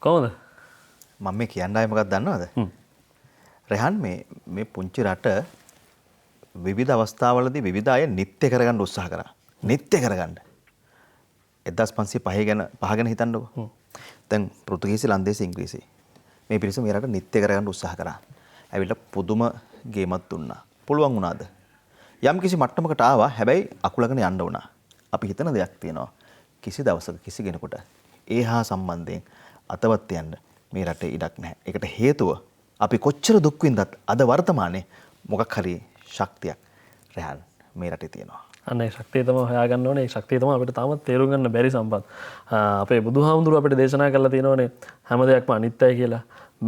කොහොමද? මම මේ කියන්න ආයේ මොකක්ද දන්නවද? රෙහන් මේ පුංචි රට විවිධ අවස්ථාවලදී විවිධ අය නිත්‍ය කරගන්න උත්සාහ කරා. නිත්‍ය කරගන්න. 1505 ගැන හිතන්නකෝ. දැන් පෘතුගීසි, ලන්දේසි, ඉංග්‍රීසි මේ පිරිස මේ රට නිත්‍ය කරගන්න උත්සාහ කරා. ඇවිල්ලා පුදුම ගේමක් දුන්නා. පුළුවන් වුණාද? යම් කිසි මට්ටමකට ආවා. හැබැයි අකුලගෙන යන්න වුණා. අපි හිතන දෙයක් තියෙනවා. කිසි දවසක කිසි කෙනෙකුට ඒ හා සම්බන්ධයෙන් අතවත් යන්න මේ රටේ ඉඩක් නැහැ. ඒකට හේතුව අපි කොච්චර දුක් විඳත් අද වර්තමානයේ මොකක් හරි ශක්තියක් රහන් මේ රටේ තියෙනවා. අන්න ඒ ශක්තිය තමයි හොයාගන්න ඕනේ. ඒ ශක්තිය තමයි අපිට තාමත් තේරුම් ගන්න බැරි සම්පත්. අපේ බුදුහාමුදුරුවෝ අපිට දේශනා කරලා තියෙනවනේ හැම දෙයක්ම අනිත්‍යයි කියලා.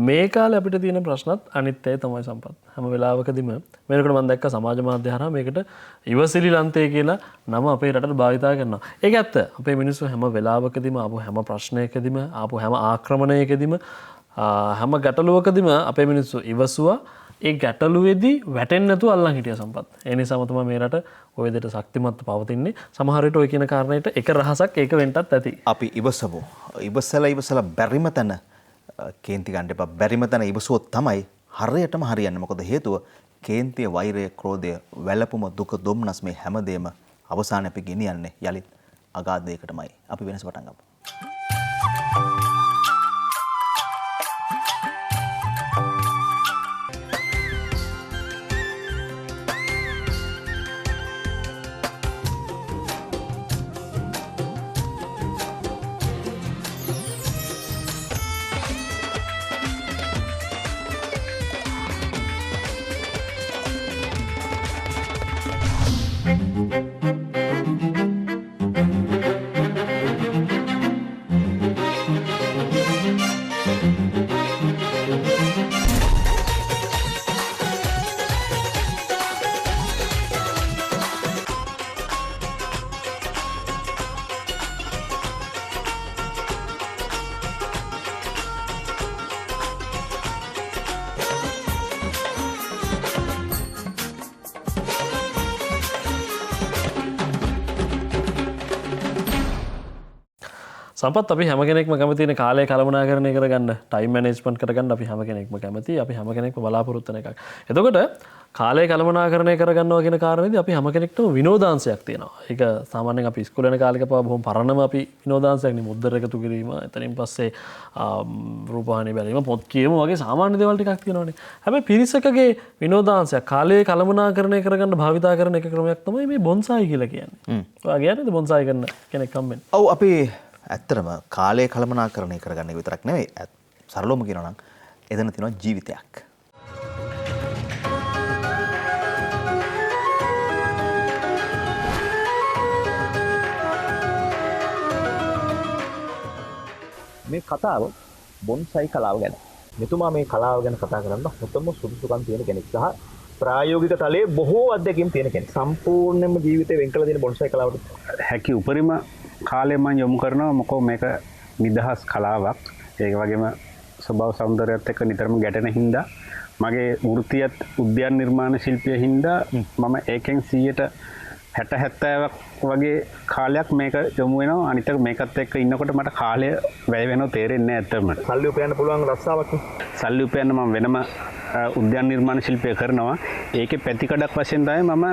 මේ කාලේ අපිට තියෙන ප්‍රශ්නත් අනිත්‍යයි තමයි සම්පත්. හැම වෙලාවකදීම මේකට මම දැක්ක සමාජ මාධ්‍ය හරහා මේකට ඉවසිලි ලන්තේ කියලා නම අපේ රටට භාවිතා කරනවා. ඒක ඇත්ත. අපේ මිනිස්සු හැම වෙලාවකදීම ආපු හැම ප්‍රශ්නයකදීම ආපු හැම ආක්‍රමණයකදීම හැම ගැටලුවකදීම අපේ මිනිස්සු ඉවසුවා. ඒ ගැටලුවේදී වැටෙන්නේ නැතුව අල්ලන් හිටිය සම්පත්. ඒ නිසාම තමයි මේ රට ওই විදිහට ශක්තිමත්ව පවතින්නේ. සමහර විට ඔය කියන කාරණේට එක රහසක් ඒක වෙන්නත් ඇති. අපි ඉවසමු. ඉවසලා බැරිම තැන කේන්ති ගන්න එපා. බැරිම තැන ඉවසුවොත් තමයි හරියටම හරියන්නේ. මොකද හේතුව කේන්තිය, වෛරය, ක්‍රෝධය, වැළපුම, දුක, දුම්නස් මේ හැමදේම අවසානයේ අපි ගෙනියන්නේ යලිත් අගාධයකටමයි. අපි වෙනස පටන් ගමු. සම්පත් අපි හැම කෙනෙක්ම කැමතිනේ කාලය කළමනාකරණය කරගන්න, ටයිම් මැනේජ්මන්ට් කරගන්න අපි හැම කෙනෙක්ම කැමති. අපි හැම කෙනෙක්ම බලාපොරොත්තු වෙන එකක්. එතකොට කාලය කළමනාකරණය කරගන්නවා කියන කාරණේදී අපි හැම කෙනෙක්ටම විනෝදාංශයක් තියෙනවා. ඒක සාමාන්‍යයෙන් අපි ඉස්කෝලේ යන කාලේක පවා බොහොම පරණම අපි විනෝදාංශයක් නේ මුද්දර එකතු කිරීම, එතනින් පස්සේ රූපවාහිනිය බැලීම, පොත් කියවීම වගේ සාමාන්‍ය දේවල් ටිකක් තියෙනවානේ. හැබැයි පිරිසකගේ විනෝදාංශයක් කාලය කළමනාකරණය කරගන්න භාවිතා කරන එක ක්‍රමයක් තමයි මේ බොන්සායි කියලා කියන්නේ. ඔයා කියන්නේ බොන්සායි කරන කෙනෙක් හම්බෙන්න. ඔව් අපි ඇත්තටම කාලය කළමනාකරණය කරගන්න එක විතරක් නෙවෙයි සරලවම කියනවා නම් එතන තියෙනවා ජීවිතයක්. මේ කතාව බොන්සයි කලාව ගැන. මෙතුමා මේ කලාව ගැන කතා කරන්න හොතම සුදුසුකම් තියෙන කෙනෙක් සහ ප්‍රායෝගික තලයේ බොහෝ අත්දැකීම් තියෙන කෙනෙක්. සම්පූර්ණයෙන්ම ජීවිතේ වෙන් කළ දෙන බොන්සයි කලාවට හැකි උපරිම කාලය මම යොමු කරනවා. මොකෝ මේක නිදහස් කලාවක්. ඒක වගේම ස්වභාව සෞන්දර්යයත් එක්ක නිතරම ගැටෙන හින්දා මගේ වෘත්තියත් උද්‍යාන නිර්මාණ ශිල්පිය හින්දා මම ඒකෙන් 60-70ක් වගේ කාලයක් මේක යොමු වෙනවා. අනිත් එක මේකත් එක්ක ඉන්නකොට මට කාලය වැය වෙනව තේරෙන්නේ නැහැ ඇත්තම. සල්ලි උපයන්න පුළුවන් රස්සාවක් නේ. සල්ලි උපයන්න මම වෙනම උද්‍යාන නිර්මාණ ශිල්පිය කරනවා. ඒකේ පැතිකඩක් වශයෙන් තමයි මම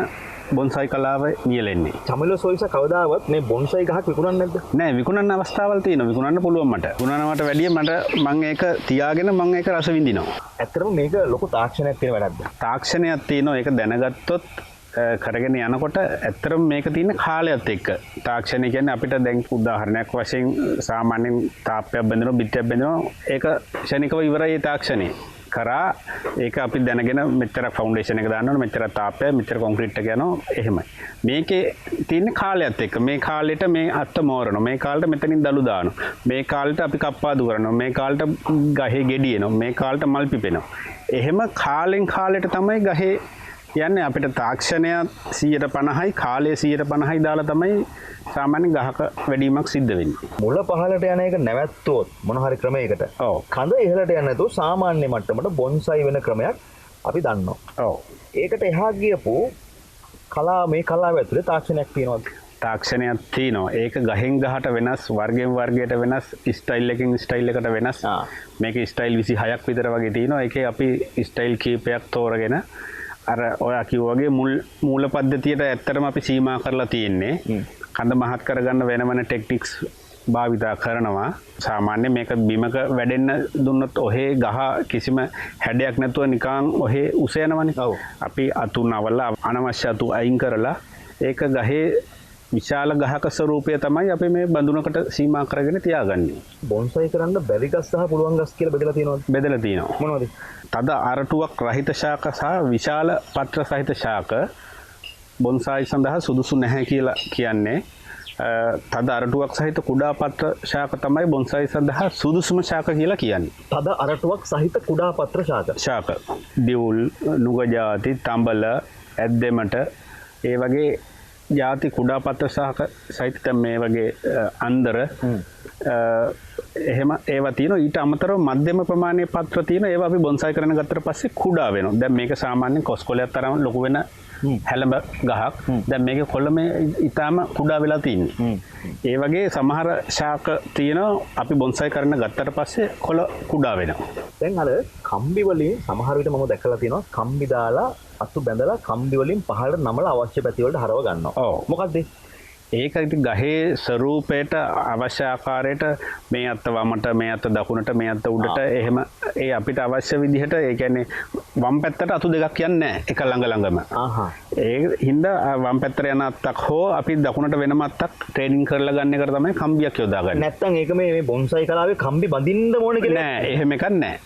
බොන්සයි කලාව නියැලෙන්නේ. චමිල සොයිස කවදාවත් මේ බොන්සයි ගහක් විකුණන්නේ නැද්ද? නෑ, විකුණන්න අවස්ථාවල් තියෙනවා. විකුණන්න පුළුවන් මට. විකුණනවට වැඩිය මම ඒක තියාගෙන මම ඒක රස විඳිනවා. ඇත්තටම මේක ලොකු තාක්ෂණයක් තියෙන වැඩක්ද? තාක්ෂණයක් තියෙනවා. ඒක දැනගත්තොත් කරගෙන යනකොට ඇත්තටම මේක තියෙන කාලයත් එක්ක. තාක්ෂණය කියන්නේ අපිට දැන් උදාහරණයක් වශයෙන් සාමාන්‍යයෙන් තාප්පයක් බඳිනවා, බිත්තියක් බඳිනවා. ඒක ක්ෂණිකව ඉවරයි ඒ තාක්ෂණය. කරා ඒක අපි දැනගෙන මෙච්චර ෆවුන්ඩේෂන් එක දාන්න ඕන, මෙච්චර තාප්පය, මෙච්චර කොන්ක්‍රීට් එක යනවා, එහෙමයි. මේකේ තියෙන කාලයත් එක්ක මේ කාලෙට මේ අත්ත මෝරනවා, මේ කාලෙට මෙතනින් දළු දානවා, මේ කාලෙට අපි කප්පාදු කරනවා, මේ කාලෙට ගහේ ගෙඩි එනවා, මේ කාලෙට මල් පිපෙනවා. එහෙම කාලෙන් කාලෙට තමයි ගහේ යන්නේ. අපිට තාක්ෂණය 150යි කාලය 150යි දාලා තමයි සාමාන්‍ය ගහක වැඩිවීමක් සිද්ධ වෙන්නේ. මුල පහළට යන එක නැවැත්තුවොත් මොන හරි ක්‍රමයකට කඳ ඉහළට යන්නේ නැතුව සාමාන්‍ය මට්ටමට බොන්සයි වෙන ක්‍රමයක් අපි දන්නවා. ඒකට එහා ගියපු මේ කලාව ඇතුලේ තාක්ෂණයක් තියෙනවා. තාක්ෂණයක් තියෙනවා. ඒක ගහෙන් ගහට වෙනස්, වර්ගයෙන් වර්ගයට වෙනස්, ස්ටයිල් එකකින් ස්ටයිල් එකට වෙනස්. මේකේ ස්ටයිල් 26ක් විතර වගේ තියෙනවා. ඒකේ අපි ස්ටයිල් කීපයක් තෝරගෙන අර ඔයා කිව්වා වගේ මූල පද්ධතියට ඇත්තටම අපි සීමා කරලා තියෙන්නේ. කඳ මහත් කරගන්න වෙන ටෙක්නික්ස් භාවිතා කරනවා. සාමාන්‍ය මේක බිමක වැඩෙන්න දුන්නොත් ඔහේ ගහ කිසිම හැඩයක් නැතුව නිකන් ඔහේ උස යනවනේ. අපි අතු නවලා අනවශ්‍ය අතු අයින් කරලා ඒක ගහේ විශාල ගහක ස්වරූපය තමයි අපි මේ බඳුනකට සීමා කරගෙන තියාගන්නේ. බොන්සයි කරන්න බැරි ගස් සහ පුළුවන් ගස් කියලා බෙදලා තියෙනවද? බෙදලා තියෙනවා. මොනවද? තද අරටුවක් රහිත ශාක සහ විශාල පත්‍ර සහිත ශාක බොන්සයි සඳහා සුදුසු නැහැ කියලා කියන්නේ. තද අරටුවක් සහිත කුඩා පත්‍ර ශාක තමයි බොන්සයි සඳහා සුදුසුම ශාක කියලා කියන්නේ. තද අරටුවක් සහිත කුඩා පත්‍ර ශාක. ශාක දිවුල්, නුග ಜಾති, තඹල, ඇද්දෙමට ඒ වගේ ಜಾති කුඩා පත්‍ර ශාක සහිත මේ වගේ අන්දර එහෙම ඒවා තියෙනවා. ඊට අමතරව මධ්‍යම ප්‍රමාණයේ පත්‍ර තියෙනවා. ඒවා අපි බොන්සයි කරන ගත්තට පස්සේ කුඩා වෙනවා. දැන් මේක සාමාන්‍යයෙන් කොස්කොලයක් තරම් ලොකු වෙන හැලඹ ගහක්. දැන් මේකේ කොළ මේ ඊටාම කුඩා වෙලා තියෙන්නේ. ඒ වගේ සමහර ශාක තියෙනවා අපි බොන්සයි කරන ගත්තට පස්සේ කොළ කුඩා වෙනවා. දැන් අර කම්බි වලින් සමහර විට මම දැකලා තියෙනවා කම්බි දාලා අතු බැඳලා කම්බි වලින් පහළට නමලා අවශ්‍ය පැති වලට හරව ගන්නවා. මොකද්ද? ඒක ඉතින් ගහේ ස්වරූපයට අවශ්‍ය ආකාරයට මේ අත්ත වමට, මේ අත්ත දකුණට, මේ අත්ත උඩට එහෙම ඒ අපිට අවශ්‍ය විදිහට ඒ කියන්නේ වම් පැත්තට අතු දෙකක් යන්නේ නැහැ එක ළඟම. ඒ හින්දා වම් පැත්තට යන අත්තක් හෝ අපි දකුණට වෙනම අත්තක් ට්‍රේනින් කරලා ගන්න එකට තමයි කම්බියක් යොදාගන්නේ. නැත්තම් ඒක මේ බොන්සයි කලාවේ කම්බි බඳින්න ඕනේ කියලා නෑ, එහෙම එකක් නෑ.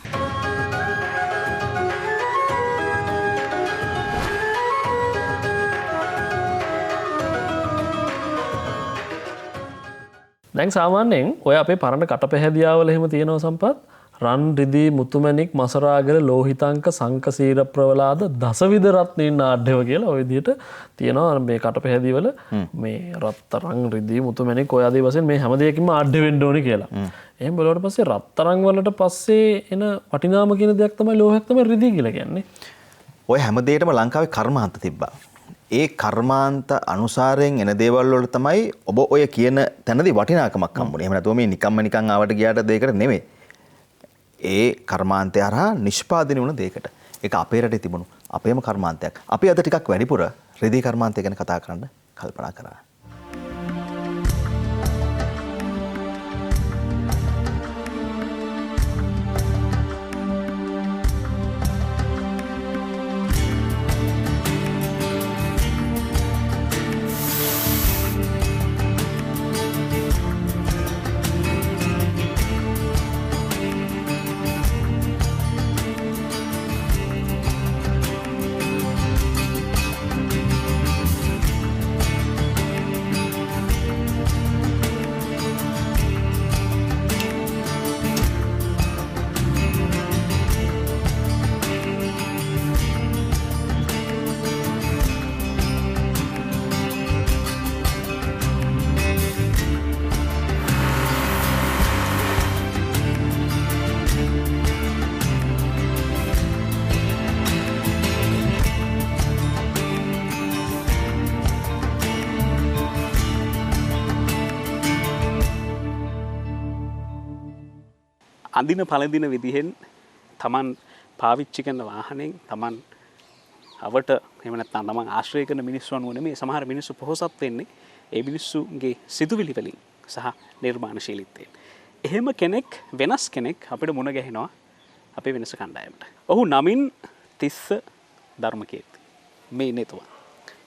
දැන් සාමාන්‍යයෙන් ඔය අපේ පරණ කටපැහැදියාවල එහෙම තියෙනවා සම්පත් රන් රිදී මුතුමැණික් මසරාගල ලෝහිතාංක සංකසීර ප්‍රවලාද දසවිධ රත්නීන් නාඩ්‍යව කියලා ඔය විදිහට තියෙනවා මේ කටපැහැදිවල මේ රත්තරන් රිදී මුතුමැණික් ඔය ආදී වශයෙන් මේ හැම දෙයකින්ම ආඩ්‍ය වෙන්න ඕනේ කියලා. එහෙම බලවට පස්සේ රත්තරන් වලට පස්සේ එන වටිනාම කියන දෙයක් තමයි ලෝහයක් තමයි රිදී කියලා කියන්නේ. ඔය හැම දෙයකටම ලංකාවේ කර්මාන්ත තිබ්බා. ඒ කර්මාන්ත අනුසාරයෙන් එන දේවල් වලට තමයි ඔබ ඔය කියන තැනදී වටිනාකමක් හම්බුනේ. එහෙම නැතුව මේ නිකන් ආවට ගියාට දෙයකට නෙමෙයි. ඒ කර්මාන්තය හරහා නිෂ්පාදනය වුණ දෙයකට. ඒක අපේ රටේ තිබුණු අපේම කර්මාන්තයක්. අපි අද ටිකක් වැඩිපුර රිදී කර්මාන්තය ගැන කතා කරන්න කල්පනා කරා. අඳින පළඳින විදිහෙන් තමන් පාවිච්චි කරන වාහනෙන් තමන් අවට එහෙම නැත්නම් තමන් ආශ්‍රය කරන මිනිස්සු අනුව නෙමෙයි සමහර මිනිස්සු පොහොසත් වෙන්නේ ඒ මිනිස්සුගේ සිතුවිලි වලින් සහ නිර්මාණශීලීත්වයෙන්. එහෙම කෙනෙක් වෙනස් කෙනෙක් අපිට මුණ ගැහෙනවා අපේ වෙනස කණ්ඩායමට. ඔහු නමින් තිස්ස ධර්මකීර්ති. මේ ඉන්නේ තුමා.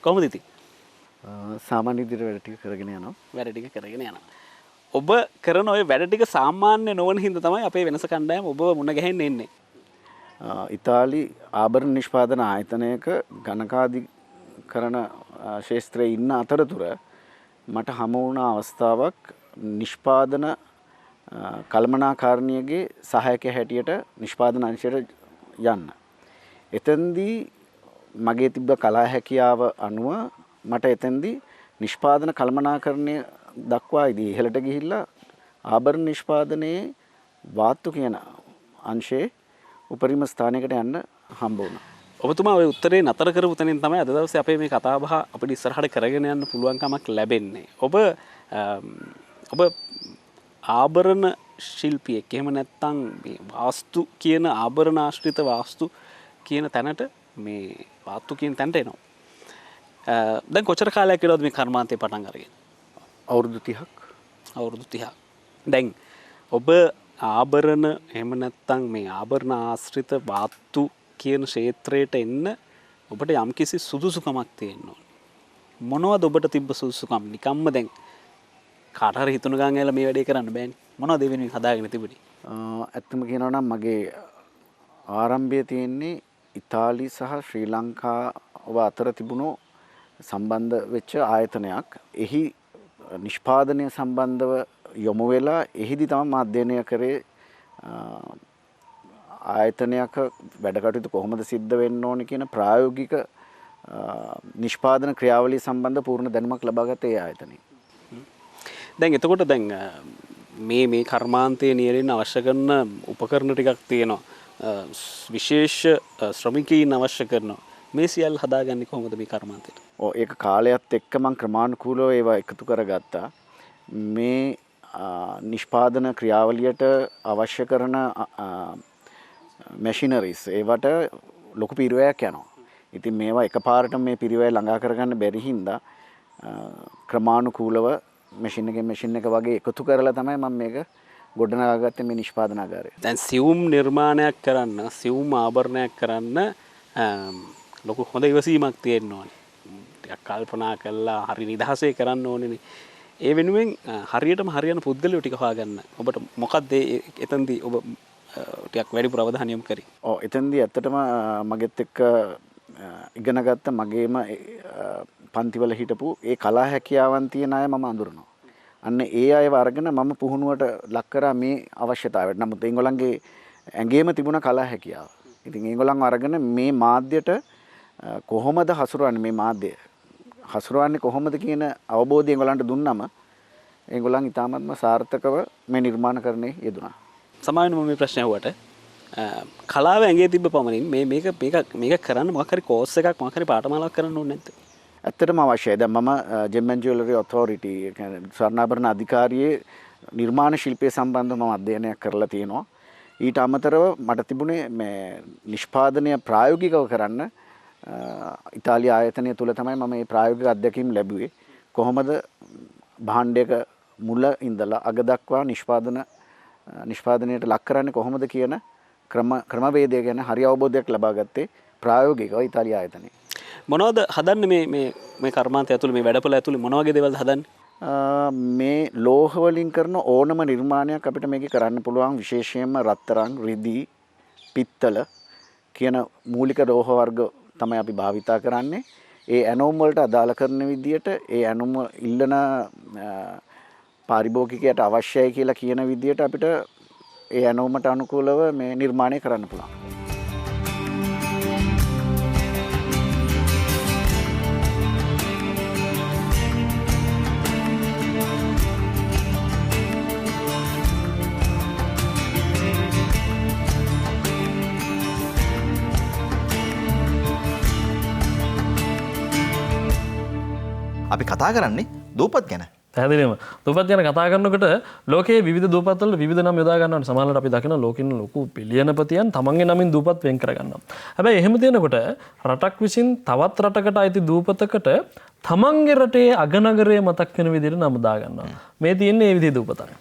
කොහොමද ඉතින්? සාමාන්‍ය විදිහට වැඩ ටික කරගෙන යනවා. වැඩ ටික කරගෙන යනවා. ඔබ කරන ඔය වැඩ ටික සාමාන්‍ය නොවන හින්දා තමයි අපේ වෙනස කණ්ඩායම ඔබව මුණ ගැහෙන්න එන්නේ. ඉතාලි ආභරණ නිෂ්පාදන ආයතනයක ගණකාධිකරණ ශාස්ත්‍රයේ ඉන්න අතරතුර මට හමු වුණ අවස්ථාවක් නිෂ්පාදන කළමනාකාරණියගේ සහායකය හැටියට නිෂ්පාදන අංශයට යන්න. එතෙන්දී මගේ තිබ්බ කලා හැකියාව අනුව මට එතෙන්දී නිෂ්පාදන කළමනාකරණය දක්වා ඉදී ඉහළට ගිහිල්ලා ආභරණ නිෂ්පාදනයේ වාත්තු කියන අංශයේ උපරිම ස්ථානයකට යන්න හම්බ වුණා. ඔබතුමා ඔය උත්තරේ නතර කරපු තැනින් තමයි අද දවසේ අපේ මේ කතා බහ අපිට ඉස්සරහට කරගෙන යන්න පුළුවන්කමක් ලැබෙන්නේ. ඔබ ආභරණ ශිල්පියෙක්. එහෙම නැත්නම් මේ වාස්තු කියන ආභරණ ආශ්‍රිත වාස්තු කියන තැනට මේ වාස්තු කියන තැනට එනවා. දැන් කොච්චර කාලයක් කියලාද මේ කර්මාන්තේ පටන් අරගෙන? අවුරුදු 30ක්. අවුරුදු 30ක්. දැන් ඔබ ආභරණ එහෙම නැත්නම් මේ ආභරණ ආශ්‍රිත වාස්තු කියන ක්ෂේත්‍රයට එන්න ඔබට යම්කිසි සුදුසුකමක් තියෙන්න ඕනේ. මොනවද ඔබට තිබ්බ සුදුසුකම්? නිකම්ම දැන් කාට හරි හිතුණ ගාන ඇල මේ වැඩේ කරන්න බෑනේ. මොනවද ඒ වෙනුවෙන් හදාගෙන තිබුණේ? ඇත්තම කියනවා නම් මගේ ආරම්භය තියෙන්නේ ඉතාලි සහ ශ්‍රී ලංකාව අතර තිබුණු සම්බන්ධ වෙච්ච ආයතනයක්. එහි නිෂ්පාදනය සම්බන්ධව යොමු වෙලා එහිදී තමයි මම අධ්‍යයනය කරේ ආයතනයක වැඩ කටයුතු කොහොමද සිද්ධ වෙන්න ඕනේ කියන ප්‍රායෝගික නිෂ්පාදන ක්‍රියාවලිය සම්බන්ධ පූර්ණ දැනුමක් ලබාගත්තේ ඒ ආයතනයේ. දැන් එතකොට දැන් මේ කර්මාන්තයේ නියැලෙන්න අවශ්‍ය කරන උපකරණ ටිකක් තියෙනවා. විශේෂ ශ්‍රමිකයින් අවශ්‍ය කරනවා. මේ සියල්ල හදාගන්නේ කොහොමද මේ කර්මාන්තයට? ඒක කාලයත් එක්ක මම ක්‍රමානුකූලව ඒවා එකතු කරගත්තා. මේ නිෂ්පාදන ක්‍රියාවලියට අවශ්‍ය කරන මැෂිනරිස් ඒවට ලොකු පිරිවැයක් යනවා. ඉතින් මේවා එකපාරට මේ පිරිවැය ළඟා කරගන්න බැරි හින්දා ක්‍රමානුකූලව මැෂින් එක වගේ එකතු කරලා තමයි මම මේක ගොඩනගාගත්තේ මේ නිෂ්පාදනාගාරය. දැන් සියුම් නිර්මාණයක් කරන්න, සියුම් ආභරණයක් කරන්න ලොකු හොඳ ඉවසීමක් තියෙන්න ඕනේ. ටිකක් කල්පනා කරලා හරි නිදහසේ කරන්න ඕනේනේ. ඒ වෙනුවෙන් හරියටම හරියන පුද්ගලයෝ ටික හොයාගන්න. ඔබට මොකක්ද එතනදී ඔබ ටිකක් වැඩිපුර අවධානය යොමු කරේ? එතනදී ඇත්තටම මගෙත් එක්ක ඉගෙන ගත්ත මගේම පන්තිවල හිටපු ඒ කලා හැකියාවන් තියෙන අය මම අඳුරනවා. අන්න ඒ අයව අරගෙන මම පුහුණුවට ලක් කරා මේ අවශ්‍යතාවයට. නමුත් ඒගොල්ලන්ගේ ඇඟේම තිබුණ කලා හැකියාව. ඉතින් ඒගොල්ලන්ව අරගෙන මේ මාධ්‍යයට කොහොමද හසුරවන්නේ, මේ මාධ්‍ය හසුරවන්නේ කොහොමද කියන අවබෝධය ඒගොල්ලන්ට දුන්නම ඒගොල්ලන් ඉතාමත්ම සාර්ථකව මේ නිර්මාණකරණයේ යෙදුණා. සමාවෙන්න මම මේ ප්‍රශ්නය අහුවට කලාව ඇඟේ තිබ්බ පමණින් මේක කරන්න මොකක් හරි කෝස් එකක් මොකක් හරි පාඨමාලාවක් කරන්න ඕනේ නැද්ද? ඇත්තටම අවශ්‍යයි. දැන් මම ජෙම් ඇන්ඩ් ජුවෙලරි ඔතොරිටි කියන්නේ ස්වර්ණාභරණ අධිකාරියේ නිර්මාණ ශිල්පය සම්බන්ධව මම අධ්‍යයනයක් කරලා තියෙනවා. ඊට අමතරව මට තිබුණේ මේ නිෂ්පාදනය ප්‍රායෝගිකව කරන්න ඉතාලි ආයතනය තුල තමයි මම මේ ප්‍රායෝගික අත්දැකීම් ලැබුවේ. කොහොමද භාණ්ඩයක මුල ඉඳලා අග දක්වා නිෂ්පාදනයට ලක් කරන්නේ කොහොමද කියන ක්‍රමවේදය ගැන හරි අවබෝධයක් ලබා ගත්තේ ප්‍රායෝගිකව ඉතාලි ආයතනයේ. මොනවද හදන්නේ මේ කර්මාන්තය ඇතුළේ, මේ වැඩපොළ ඇතුළේ මොන වගේ දේවල්ද හදන්නේ? මේ ලෝහ වලින් කරන ඕනම නිර්මාණයක් අපිට මේකේ කරන්න පුළුවන්. විශේෂයෙන්ම රත්තරන්, රිදී, පිත්තල කියන මූලික ලෝහ වර්ග තමයි අපි භාවිතා කරන්නේ. ඒ ඇනෝම් වලට අදාළ කරන විදියට ඒ ඇනෝම් ඉල්ලන පාරිභෝගිකයට අවශ්‍යයි කියලා කියන විදියට අපිට ඒ ඇනෝමට අනුකූලව මේ නිර්මාණය කරන්න පුළුවන්. අපි කතා කරන්නේ දූපත් ගැන. පැහැදිලිවම දූපත් ගැන කතා කරනකොට ලෝකයේ විවිධ දූපත්වල විවිධ නම් යොදා ගන්නවා. සමහරවිට අපි දකින ලෝකෙින් ලොකු පිළියනපතියන් තමන්ගේ නමින් දූපත් වෙන් කර ගන්නවා. හැබැයි එහෙම තියෙනකොට රටක් විසින් තවත් රටකට අයිති දූපතකට තමන්ගේ රටේ අගනගරය මතක් වෙන විදිහට නම දා ගන්නවා. මේ තියෙන්නේ මේ විදිහේ දූපතක්.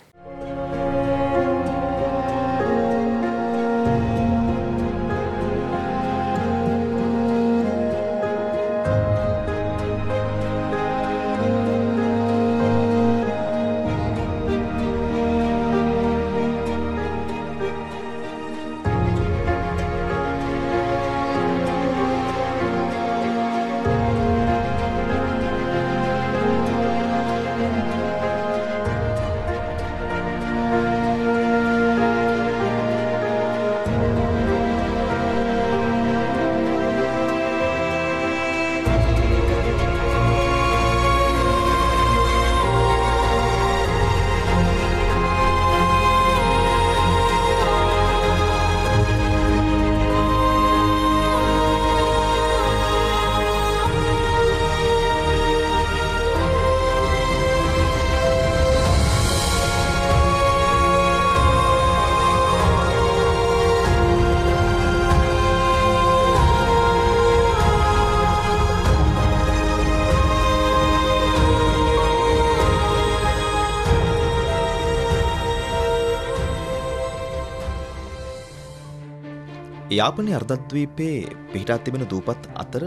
යාපනයේ අර්ධද්වීපයේ පිහිටා තිබෙන දූපත් අතර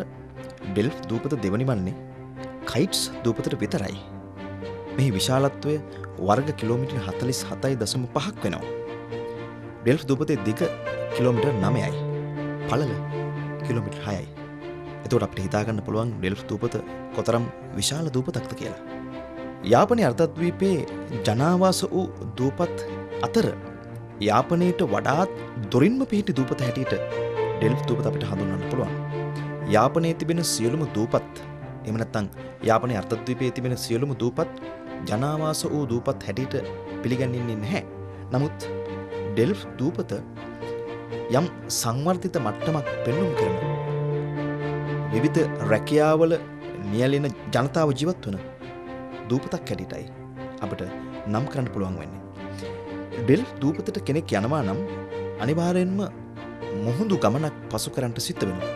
ඩෙල්ෆ් දූපත දෙවනි වන්නේ කයිට්ස් දූපතට විතරයි. මෙහි විශාලත්වය වර්ග කිලෝමීටර් 47.5ක් වෙනවා. ඩෙල්ෆ් දූපතේ දිග කිලෝමීටර් 9යි. පළල කිලෝමීටර් 6යි. එතකොට අපිට හිතා ගන්න පුළුවන් ඩෙල්ෆ් දූපත කොතරම් විශාල දූපතක්ද කියලා. යාපනයේ අර්ධද්වීපයේ ජනාවාස වූ දූපත් අතර යාපනයට වඩාත් දොරින්ම පිහිටි දූපත හැටියට ඩෙල්ෆ් දූපත අපිට හඳුන්වන්න පුළුවන්. යාපනයේ තිබෙන සියලුම දූපත් එහෙම නැත්නම් යාපනයේ අර්ධද්වීපයේ තිබෙන සියලුම දූපත් ජනාවාස වූ දූපත් හැටියට පිළිගන්නේ නැහැ. නමුත් ඩෙල්ෆ් දූපත යම් සංවර්ධිත මට්ටමක් පෙන්වුම් කරන විවිධ රැකියාවල නියැලෙන ජනතාව ජීවත් වන දූපතක් හැටියටයි අපිට නම් කරන්න පුළුවන් වෙන්නේ. ඩෙල්ෆ් දූපතට කෙනෙක් යනවා නම් අනිවාර්යෙන්ම මුහුදු ගමනක් පසු කරන්නට සිද්ධ වෙනවා.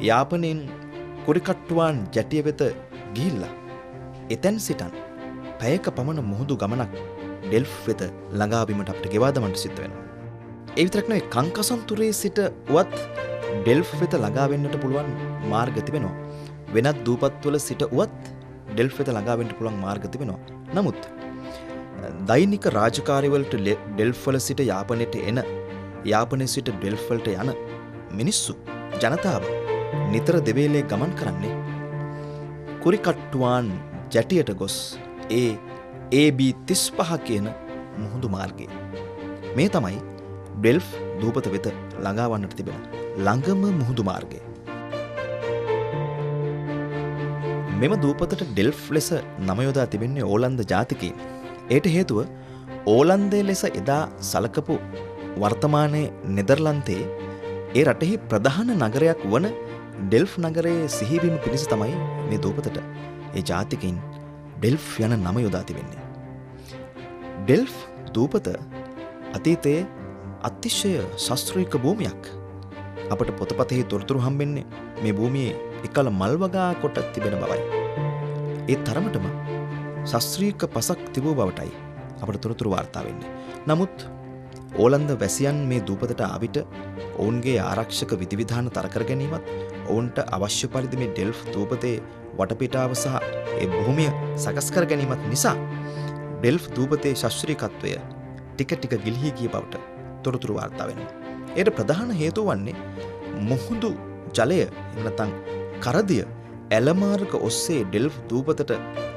යාපනයෙන් කුරිකට්ටුවාන් ජැටිය වෙත ගිහිල්ලා එතැන් සිටන් පැයක පමණ මුහුදු ගමනක් ඩෙල්ෆ් වෙත ළඟාවීමට අපිට ගෙවා දමන්න සිද්ධ වෙනවා. ඒ විතරක් නෙවෙයි කංකසන්තුරේ සිට වත් ඩෙල්ෆ් වෙත ළඟා වෙන්නට පුළුවන් මාර්ග තිබෙනවා. වෙනත් දූපත්වල සිට උවත් ඩෙල්ෆ් වෙත ළඟා වෙන්න පුළුවන් මාර්ග තිබෙනවා. නමුත් දෛනික රාජකාරිවලට ඩෙල්ෆ් වල සිට යාපනයට එන යාපනයේ සිට ඩෙල්ෆ් වලට යන මිනිස්සු ජනතාව නිතර දෙවේලේ ගමන් කරන්නේ කුරිකට්ටුවාන් ජැටියට ගොස් AB 35 කියන මුහුදු මාර්ගය. මේ තමයි ඩෙල්ෆ් දූපත වෙත ළඟා වන්නට තිබෙන ළඟම මුහුදු මාර්ගය. මෙම දූපතට ඩෙල්ෆ් ලෙස නම යොදා තිබෙන්නේ ඕලන්ද ජාතිකයින්. ඒට හේතුව ඕලන්දේ ලෙස එදා සලකපු වර්තමානයේ නෙදර්ලන්තයේ ඒ රටෙහි ප්‍රධාන නගරයක් වන ඩෙල්ෆ් නගරයේ සිහිවීම පිණිස තමයි මේ දූපතට ඒ ජාතිකයින් ඩෙල්ෆ් යන නම යොදා තිබෙන්නේ. ඩෙල්ෆ් දූපත අතීතයේ අතිශය ශාස්ත්‍රීය භූමියක්. අපට පොතපතෙහි තොරතුරු හම්බෙන්නේ මේ භූමියේ එකල මල් වගා කොට තිබෙන බවයි. ඒ තරමටම ශාස්ත්‍රීය පසක් තිබූ බවටයි අපට තොරතුරු වාර්තා වෙන්නේ. නමුත් ඕලන්ද වැසියන් මේ දූපතට ආවිට ඔවුන්ගේ ආරක්ෂක විධිවිධාන තර කර ගැනීමත් ඔවුන්ට අවශ්‍ය පරිදි මේ ඩෙල්ෆ් දූපතේ වටපිටාව සහ ඒ භූමිය සකස් කර ගැනීමත් නිසා ඩෙල්ෆ් දූපතේ ශාස්ත්‍රීයත්වය ටික ටික ගිලිහි ගිය බවට තොරතුරු වාර්තා වෙනවා. ඒට ප්‍රධාන හේතුව වන්නේ මුහුදු ජලය එහෙම නැත්නම් කරදිය ඇලමාර්ග ඔස්සේ ඩෙල්ෆ් දූපතට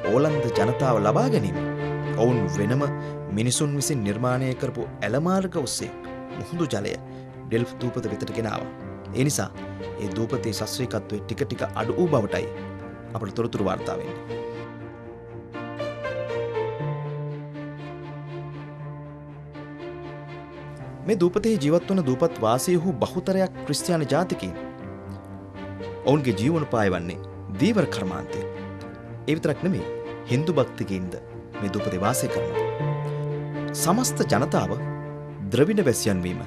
ඕලන්ද ජනතාව ලබා ගැනීම. ඔවුන් වෙනම මිනිසුන් විසින් නිර්මාණය කරපු ඇලමාර්ග ඔස්සේ මුහුදු ජලය ඩෙල්ෆ් දූපත වෙතට ගෙනාවා. ඒ නිසා ඒ දූපතේ ශාස්ත්‍රීයත්වය ටික ටික අඩු වූ බවටයි අපට තොරතුරු වාර්තා වෙන්නේ. මේ දූපතේ ජීවත් වන දූපත් වාසීහු බහුතරයක් ක්‍රිස්තියානි ජාතිකයින්. ඔවුන්ගේ ජීවනෝපාය වන්නේ දීවර කර්මාන්තය. ඒ විතරක් නෙමෙයි හින්දු භක්තිකයින්ද මේ දූපතේ වාසය කරනවා. සමස්ත ජනතාව ද්‍රවිඩ වැසියන් වීම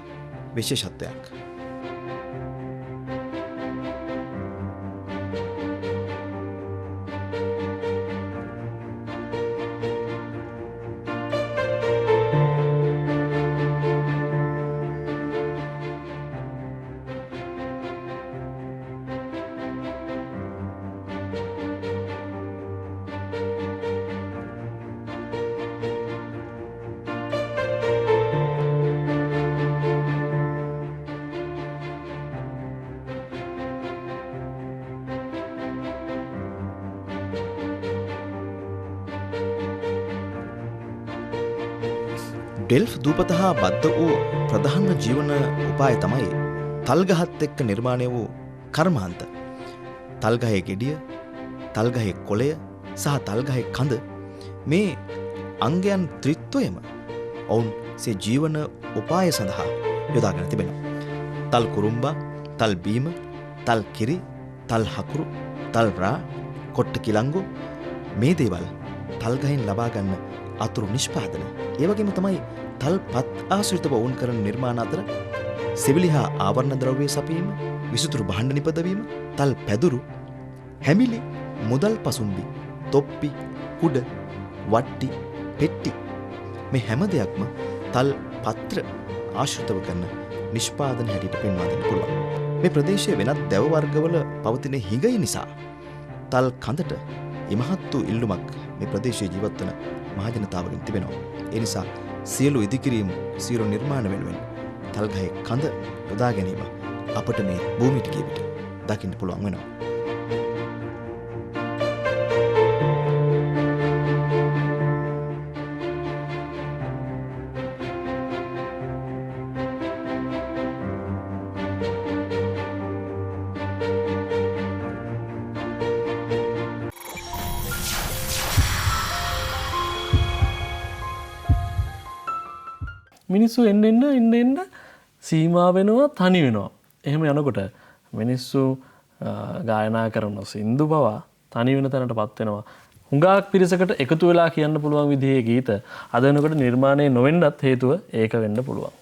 විශේෂත්වයක්. ඩෙල්ෆ් දූපත හා බද්ධ වූ ප්‍රධාන ජීවන උපාය තමයි තල්ගහත් එක්ක නිර්මාණය වූ කර්මාන්ත. තල්ගහේ ගෙඩිය, තල්ගහේ කොළය සහ තල්ගහේ කඳ මේ අංගයන් ත්‍රිත්වයම ඔවුන් සේ ජීවන උපාය සඳහා යොදාගෙන තිබෙනවා. තල් කුරුම්බා, තල් බීම, තල් කිරි, තල් හකුරු, තල් රා, කොට්ට කිලංගු මේ දේවල් තල්ගහෙන් ලබා ගන්න අතුරු නිෂ්පාදන. ඒ වගේම තමයි තල් පත් ආශ්‍රිතව වුන් කරන නිර්මාණ අතර සිවිලි හා ආවරණ ද්‍රව්‍ය සපයීම, විසිතුරු භාණ්ඩ නිපදවීම, තල් පැදුරු, හැමිලි, මුදල් පසුම්බි, තොප්පි, කුඩ, වට්ටි, පෙට්ටි මේ හැම දෙයක්ම තල් පත්‍ර ආශ්‍රිතව කරන නිෂ්පාදන හැටියට පෙන්වා දෙන්න පුළුවන්. මේ ප්‍රදේශයේ වෙනත් දැව වර්ගවල පවතින හිඟය නිසා තල් කඳට ඉමහත් වූ ඉල්ලුමක් මේ ප්‍රදේශයේ ජීවත් වන මහජනතාවගෙන් තිබෙනවා. ඒ නිසා සියලු ඉදිකිරීම් සියලු නිර්මාණ වෙනුවෙන් තල්ගහේ කඳ යොදා ගැනීම අපට මේ භූමියට ගිය විට දකින්න පුළුවන් වෙනවා. මිනිස්සු එන්න සීමා වෙනවා තනි වෙනවා. එහෙම යනකොට මිනිස්සු ගායනා කරන සින්දු පවා තනි වෙන තැනට පත් වෙනවා. හුඟක් පිරිසකට එකතු වෙලා කියන්න පුළුවන් විදිහේ ගීත අද වෙනකොට නිර්මාණය නොවෙන්නත් හේතුව ඒක වෙන්න පුළුවන්.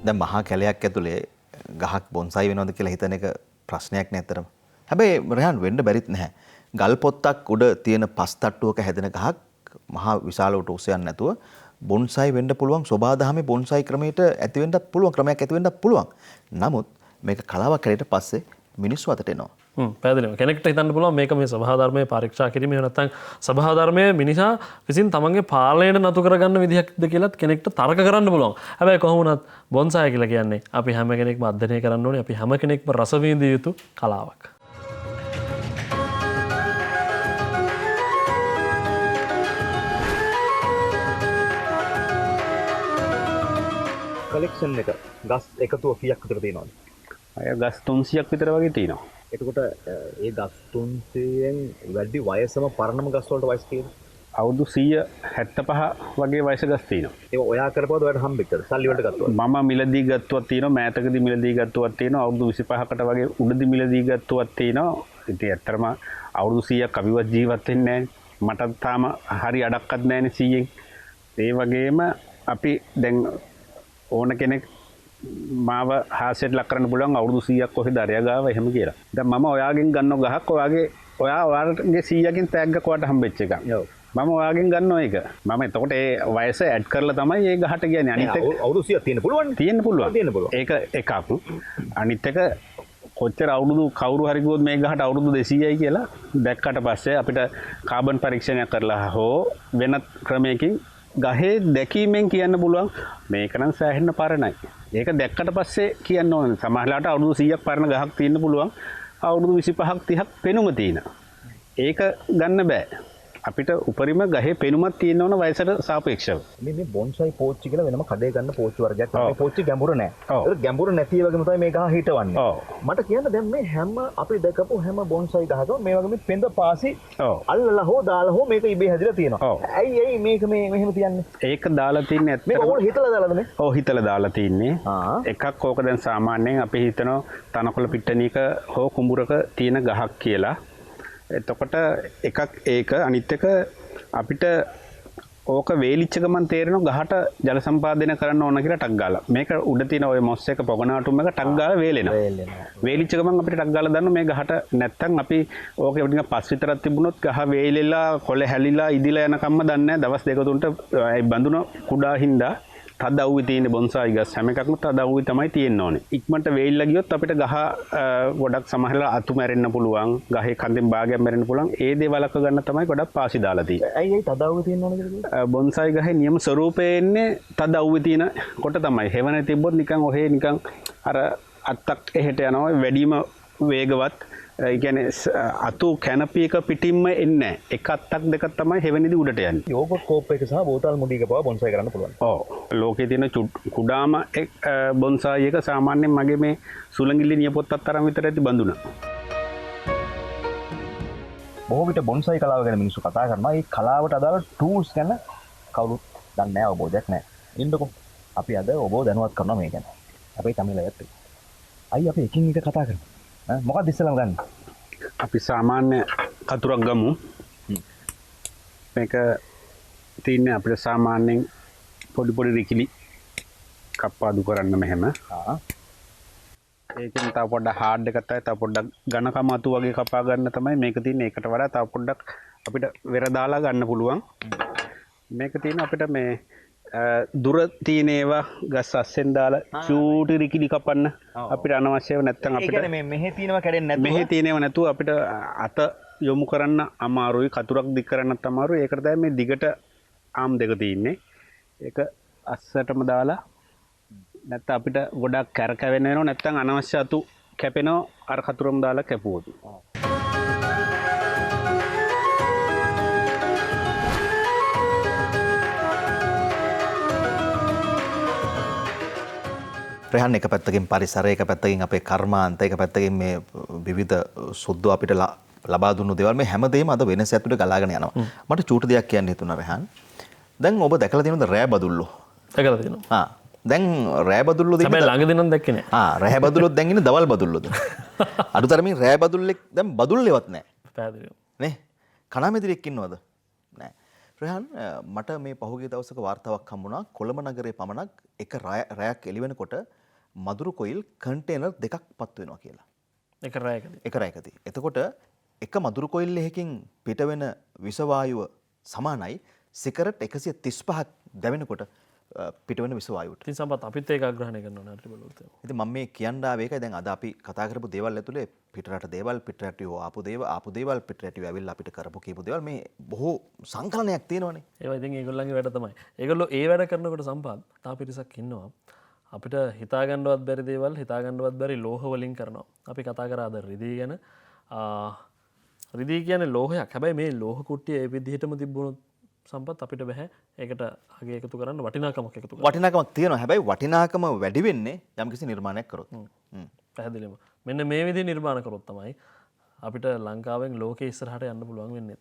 දැන් මහා කැලයක් ඇතුලේ ගහක් බොන්සයි වෙනවද කියලා හිතන එක ප්‍රශ්නයක් නේ අතරම. හැබැයි රහන් වෙන්න බැරිත් නැහැ. ගල් පොත්තක් උඩ තියෙන පස් තට්ටුවක හැදෙන ගහක් මහා විශාලවට උස යන්නේ නැතුව බොන්සයි වෙන්න පුළුවන් සෝබාදහමේ බොන්සයි ක්‍රමයට ඇති වෙන්නත් පුළුවන් ක්‍රමයක් ඇති වෙන්නත් පුළුවන්. නමුත් මේක කලාවක් කැලේට පස්සේ මිනිස්සු අතට එනවා. පැහැදිලිව කෙනෙක්ට හිතන්න පුළුවන් මේක මේ සභා ධර්මයේ පරීක්ෂා කිරීම එහෙම නැත්නම් සභා ධර්මයේ මිනිසා විසින් තමන්ගේ පාලනයට නතු කරගන්න විදිහක්ද කියලාත් කෙනෙක්ට තර්ක කරන්න පුළුවන්. හැබැයි කොහොම වුණත් බොන්සයි කියලා කියන්නේ අපි හැම කෙනෙක්ම අධ්‍යයනය කරන්න ඕනේ. අපි හැම කෙනෙක්ම රස විඳිය යුතු කලාවක්. කලෙක්ෂන් එක ගස් එකතුව කීයක් විතර තියෙනවද? අය ගස් 300ක් විතර වගේ තියෙනවා. එතකොට ඒ ගස් 300න් වැඩි වයසම පරණම ගස් වලට වයස කීයද? අවුරුදු 175 වගේ වයසක තියෙනවා. ඒක ඔයා කරපුවද ඔයාලට හම්බෙච්චද? සල්ලි වලට ගත්තවද? මම මිලදී ගත්තුවක් තියෙනවා, මෑතකදී මිලදී ගත්තුවක් තියෙනවා, අවුරුදු 25කට වගේ උඩදී මිලදී ගත්තුවක් තියෙනවා. ඉතින් ඇත්තටම අවුරුදු 100ක් අපිවත් ජීවත් වෙන්නේ නැහැ. මට තාම හරි අඩක්වත් නැහැනේ 100න්. ඒ වගේම අපි දැන් ඕන කෙනෙක් මාව හාස්‍යයට ලක් කරන්න පුළුවන් අවුරුදු 100ක් කොහෙද අරයා ගාව එහෙම කියලා. දැන් මම ඔයාගෙන් ගන්න ගහක් ඔයාගේ 100කින් තෑග්ගක් ඔයාට හම්බෙච්ච එකක්. මම ඔයාගෙන් ගන්නවා ඒක. මම එතකොට ඒ වයස ඇඩ් කරලා තමයි ඒ ගහට කියන්නේ. අනිත් එක අවුරුදු 100ක් තියෙන්න පුළුවන්. තියෙන්න පුළුවන්. තියෙන්න පුළුවන්. ඒක එකක්. අනිත් එක කොච්චර අවුරුදු කවුරු හරි ගියොත් මේ ගහට අවුරුදු 200යි කියලා දැක්කට පස්සේ අපිට කාබන් පරීක්ෂණයක් කරලා හෝ වෙනත් ක්‍රමයකින් ගහේ දැකීමෙන් කියන්න පුළුවන් මේක නම් සෑහෙන්න පරණයි. ඒක දැක්කට පස්සේ කියන්න ඕනේ. සමහරවිට අවුරුදු 100ක් පරණ ගහක් තියෙන්න පුළුවන්. අවුරුදු 25ක් 30ක් පෙනුම තියෙන. ඒක ගන්න බෑ. අපිට උපරිම ගහේ පෙනුමක් තියෙන්න ඕන වයසට සාපේක්ෂව. මේ බොන්සයි පෝච්චි කියලා වෙනම කඩේ ගන්න පෝච්චි වර්ගයක්. මේ පෝච්චි ගැඹුරු නැහැ. ඔව්. ඒක ගැඹුරු නැති වගේම තමයි මේ ගහ හිටවන්නේ. ඔව්. මට කියන්න දැන් මේ හැම අපි දැකපු හැම බොන්සයි ගහකම මේ වගේ මේ පෙඳ පාසි ඔව්. අල්ලලා හෝ දාලා හෝ මේක ඉබේ හැදිලා තියෙනවා. ඔව්. ඇයි මේක මේ මෙහෙම තියන්නේ? ඒක දාලා තින්නේ මේක ඇත්තටම ඕන හිතලා දාලාද මේ? ඔව් හිතලා දාලා තින්නේ. ආ. එකක් ඕක දැන් සාමාන්‍යයෙන් අපි හිතනවා තනකොළ පිට්ටනියක හෝ කුඹුරක තියෙන ගහක් කියලා. එතකොට එකක් ඒක අනිත් එක අපිට ඕක වේලිච්ච ගමන් තේරෙනවා ගහට ජල සම්පාදනය කරන්න ඕන කියලා ටක් ගාලා. මේක උඩ තියෙන ওই මොස් එක පොගනාටුම් එක ටක් ගාලා වේලෙනවා. වේලිච්ච ගමන් අපිට ටක් ගාලා දාන්න මේ ගහට නැත්තම් අපි ඕක ටික පස් විතරක් තිබුණොත් ගහ වේලෙලා කොළ හැලිලා ඉදිලා යනකම්ම දන්නේ නැහැ. දවස් දෙක තුනට ඒ බඳුන කුඩා හින්දා තද අවුවේ තියෙන බොන්සායි ගස් හැම එකක්ම තද අවුවේ තමයි තියෙන්න ඕනේ. ඉක්මනට වේලිලා ගියොත් අපිට ගහ ගොඩක් සමහරලා අතු මැරෙන්න පුළුවන්. ගහේ කන්දෙන් භාගයක් මැරෙන්න පුළුවන්. ඒ දේ වළක්ව ගන්න තමයි ගොඩක් පාසි දාලා තියෙන්නේ. ඇයි තදාවුවේ තියෙන්න ඕන කියලා? බොන්සායි ගහේ නියම ස්වරූපයේ එන්නේ තද අවුවේ තියෙන කොට තමයි. හෙවනේ තිබ්බොත් නිකන් ඔහේ නිකන් අර අත්තක් එහෙට යනවා වැඩිම වේගවත්. ඒ කියන්නේ අතු කැනපි එක පිටින්ම එන්නේ නැහැ. එක අත්තක් දෙකක් තමයි හෙවනේදී උඩට යන්නේ. යෝගට් කෝප් එක සහ බෝතල් මුඩියක පවා බොන්සයි කරන්න පුළුවන්. ඔව්. ලෝකේ තියෙන කුඩාම බොන්සායි එක සාමාන්‍යයෙන් මගේ මේ සුළඟිල්ල නියපොත්තක් තරම් විතර ඇති බඳුන. බොහෝ විට බොන්සයි කලාව ගැන මිනිස්සු කතා කරනවා. ඒ කලාවට අදාළ ටූල්ස් ගැන කවුරුත් දන්නේ නැහැ, අවබෝධයක් නැහැ. ඉන්නකො අපි අද ඔබව දැනුවත් කරනවා මේ ගැන. අපේ තමිල අයත් එක්ක. අයි අපි එකින් එක කතා කරමු. මොකක්ද ඉස්සෙල්ලාම ගන්න? අපි සාමාන්‍ය කතුරක් ගමු. මේක තියන්නේ අපිට සාමාන්‍යයෙන් පොඩි පොඩි රිකිලි කප්පාදු කරන්න මෙහෙම. ඒකෙන් තව පොඩ්ඩක් හાર્ඩ් එකක් තමයි තව පොඩ්ඩක් ඝනකම අතු වගේ කපා ගන්න තමයි මේක තියෙන්නේ. ඒකට වඩා තව පොඩ්ඩක් අපිට වෙර දාලා ගන්න පුළුවන්. මේක තියෙන අපිට මේ දුර තියෙන ඒවා ගස් අස්සෙන් දාලා චූටි රිකිලි කපන්න අපිට අනවශ්‍යව නැත්තම් අපිට ඒ කියන්නේ මෙහෙ තියෙනවා කැඩෙන්නේ නැතුව මෙහෙ තියෙනව නැතුව අපිට අත යොමු කරන්න අමාරුයි, කතුරක් දික් කරන්නත් අමාරුයි. ඒකට තමයි මේ දිගට ආම් දෙක තියෙන්නේ. ඒක අස්සටම දාලා නැත්නම් අපිට ගොඩක් කැරකෙවෙන්න වෙනවා, නැත්නම් අනවශ්‍ය අතු කැපෙනවා අර කතුරම දාලා කැපුවොත්. රෙහන් එක පැත්තකින් පරිසරය, එක පැත්තකින් අපේ කර්මාන්ත, එක පැත්තකින් මේ විවිධ සුද්ධ අපිට ලබා දුන්නු දේවල් මේ හැමදේම අද වෙනස ඇතුළේ ගලාගෙන යනවා. මට චූටි දෙයක් කියන්න හිතුණා රෙහන්. දැන් ඔබ දැකලා තියෙනවද රෑ බදුල්ලෝ? දැකලා තියෙනවා. දැන් රෑ බදුල්ලෝ දෙන්න හැබැයි ළඟදී නම් දැක්කේ නෑ. රෑ බදුල්ලොත් දැන් ඉන්නේ දවල් බදුල්ලොද? අඩුතරමින් රෑ බදුල්ලෙක් දැන් බදුල්ලෙවත් නෑ. පැහැදිලිව. නේ? කණාමැදිරියෙක් ඉන්නවද? නෑ. රෙහන් මට මේ පහුගිය දවසක වාර්තාවක් හම්බුණා කොළඹ නගරේ පමණක් එක රැයක් එළි වෙනකොට මදුරු කොයිල් කන්ටේනර් දෙකක් පත් වෙනවා කියලා. එක රැයකදී. එක රැයකදී. එතකොට එක මදුරු කොයිල් එකකින් පිට වෙන විස වායුව සමානයි සිගරට් 135ක් දැවෙනකොට පිට වෙන විස වායුවට. ඉතින් සම්පත් අපිත් ඒක අග්‍රහණය කරනවා නේ ට්‍රිබලෝත්. ඉතින් මම මේ කියන්න ආවේ ඒකයි දැන් අද අපි කතා කරපු දේවල් ඇතුලේ පිටරට දේවල් පිටරටියෝ ආපු දේවල් පිටරටියෝ ඇවිල්ලා අපිට කරපු කීපු දේවල් මේ බොහෝ සංකලනයක් තියෙනවනේ. ඒවා ඉතින් ඒගොල්ලන්ගේ වැඩ තමයි. ඒගොල්ලෝ ඒ වැඩ කරනකොට සම්පත් තා පිරිසක් ඉන්නවා. අපිට හිතාගන්නවත් බැරි දේවල් හිතාගන්නවත් බැරි ලෝහ වලින් කරනවා. අපි කතා කරා අද රිදී ගැන. රිදී කියන්නේ ලෝහයක්. හැබැයි මේ ලෝහ කුට්ටිය ඒ විදිහටම තිබුණොත් සම්පත් අපිට බෑ ඒකට අගේ එකතු කරන්න වටිනාකමක් එකතු කරන්න. වටිනාකමක් තියෙනවා. හැබැයි වටිනාකම වැඩි වෙන්නේ යම්කිසි නිර්මාණයක් කරොත්. පැහැදිලිවම. මෙන්න මේ විදිහේ නිර්මාණ කරොත් තමයි අපිට ලංකාවෙන් ලෝකෙ ඉස්සරහට යන්න පුළුවන් වෙන්නේ.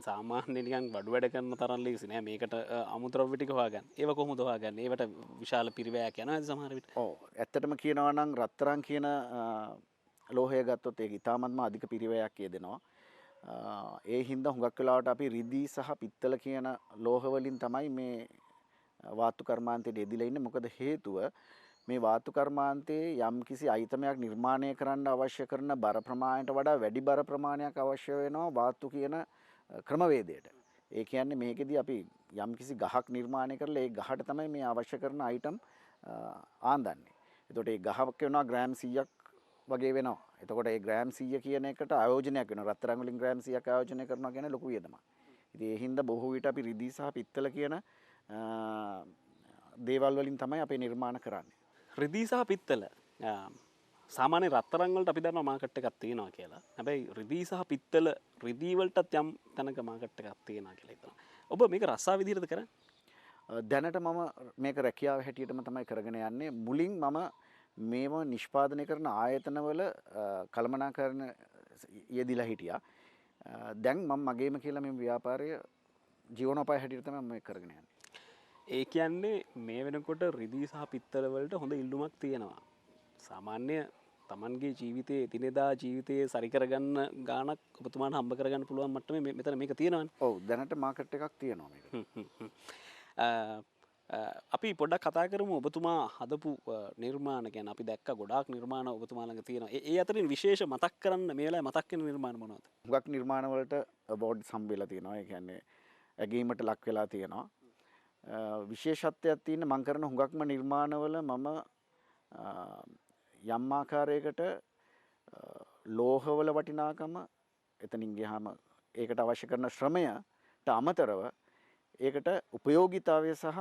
සාමාන්‍ය නිකන් බඩු වැඩ කරන තරම් ලේසි නෑ මේකට අමුද්‍රව්‍ය ටික හොයාගන්න. ඒව කොහොමද හොයාගන්නේ? ඒවට විශාල පිරිවැයක් යනවා සමහර විට. ඔව් ඇත්තටම කියනවා නම් රත්තරන් කියන ලෝහය ගත්තොත් ඒක ඉතාමත්ම අධික පිරිවැයක් යෙදෙනවා. ඒ හින්දා හුඟක් වෙලාවට අපි රිදී සහ පිත්තල කියන ලෝහ වලින් තමයි මේ වාතු කර්මාන්තයට යෙදිලා ඉන්නේ. මොකද හේතුව මේ වාතු කර්මාන්තයේ යම් කිසි අයිතමයක් නිර්මාණය කරන්න අවශ්‍ය කරන බර ප්‍රමාණයට වඩා වැඩි බර ප්‍රමාණයක් අවශ්‍ය වෙනවා වාතු කියන ක්‍රමවේදයට. ඒ කියන්නේ මේකෙදි අපි යම් කිසි ගහක් නිර්මාණය කරලා ඒ ගහට තමයි මේ අවශ්‍ය කරන අයිටම් ආන්දන්නේ. එතකොට ඒ ගහක් වෙනවා ග්‍රෑම් 100ක් වගේ වෙනවා. එතකොට ඒ ග්‍රෑම් 100 කියන එකට ආයෝජනයක් වෙනවා. රත්තරන් වලින් ග්‍රෑම් 100ක් ආයෝජනය කරනවා කියන්නේ ලොකු වියදමක්. ඉතින් ඒ හින්දා බොහෝ විට අපි රිදී සහ පිත්තල කියන දේවල් වලින් තමයි අපි නිර්මාණ කරන්නේ. රිදී සහ පිත්තල සාමාන්‍ය රත්තරන් වලට අපි දන්නවා මාකට් එකක් තියෙනවා කියලා. හැබැයි රිදී සහ පිත්තල රිදී වලටත් යම් තැනක මාකට් එකක් තියෙනවා කියලා හිතනවා. ඔබ මේක රස්සා විදිහටද කරන්නේ? දැනට මම මේක රැකියාව හැටියටම තමයි කරගෙන යන්නේ. මුලින් මම මේව නිෂ්පාදනය කරන ආයතනවල කළමනාකරණ යෙදිලා හිටියා. දැන් මම මගේම කියලා මේ ව්‍යාපාරය ජීවනෝපාය හැටියට තමයි මම කරගෙන යන්නේ. ඒ කියන්නේ මේ වෙනකොට රිදී සහ පිත්තල වලට හොඳ ඉල්ලුමක් තියෙනවා. සාමාන්‍ය තමන්ගේ ජීවිතයේ දිනෙදා ජීවිතයේ සරි කරගන්න ගාණක් ඔබතුමාට හම්බ කරගන්න පුළුවන් මට්ටමේ මෙතන මේක තියෙනවානේ. ඔව් දැනට මාකට් එකක් තියෙනවා මේක. අපි පොඩ්ඩක් කතා කරමු ඔබතුමා හදපු නිර්මාණ ගැන. අපි දැක්ක ගොඩාක් නිර්මාණ ඔබතුමා ළඟ තියෙනවා. ඒ අතරින් විශේෂ මතක් කරන්න මේ වෙලාවේ මතක් වෙන නිර්මාණ මොනවද? හුඟක් නිර්මාණ වලට අවෝඩ්ස් හම්බෙලා තියෙනවා. ඒ කියන්නේ ඇගීමට ලක් වෙලා තියෙනවා. විශේෂත්වයක් තියෙන මම කරන හුඟක්ම නිර්මාණවල මම යම් ආකාරයකට ලෝහවල වටිනාකම එතනින් ගියාම ඒකට අවශ්‍ය කරන ශ්‍රමයට අමතරව ඒකට උපයෝගීතාවය සහ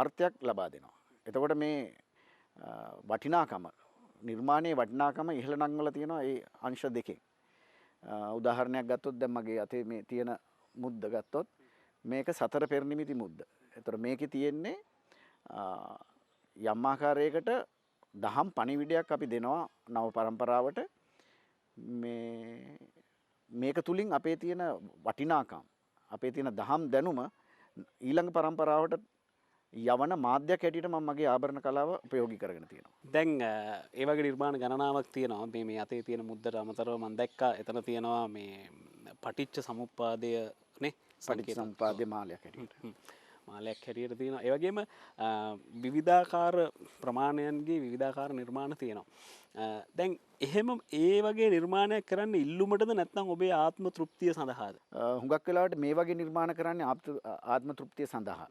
අර්ථයක් ලබා දෙනවා. එතකොට මේ වටිනාකම නිර්මාණයේ වටිනාකම ඉහළ නංවලා තියෙනවා ඒ අංශ දෙකෙන්. උදාහරණයක් ගත්තොත් දැන් මගේ අතේ මේ තියෙන මුද්ද ගත්තොත් මේක සතර පෙරනිමිති මුද්ද. එතකොට මේකේ තියෙන්නේ යම් ආකාරයකට දහම් පණිවිඩයක් අපි දෙනවා නව පරම්පරාවට. මේක තුලින් අපේ තියෙන වටිනාකම් අපේ තියෙන දහම් දැනුම ඊළඟ පරම්පරාවට යවන මාධ්‍යයක් හැටියට මම මගේ ආභරණ කලාව ප්‍රයෝගික කරගෙන තියෙනවා. දැන් ඒ වගේ නිර්මාණ ගණනාවක් තියෙනවා. මේ අතේ තියෙන මුද්දට අමතරව මම දැක්කා එතන තියෙනවා මේ පටිච්ච සමුප්පාදය නේ. පටිච්ච සමුප්පාදයේ මාලයක් හැටියට. මාලයක් හැටියට තියෙනවා. ඒ වගේම විවිධාකාර ප්‍රමාණයන්ගේ විවිධාකාර නිර්මාණ තියෙනවා. දැන් එහෙම ඒ වගේ නිර්මාණයක් කරන්න ඉල්ලුමටද නැත්නම් ඔබේ ආත්ම තෘප්තිය සඳහාද? හුඟක් වෙලාවට මේ වගේ නිර්මාණ කරන්නේ ආත්ම තෘප්තිය සඳහා.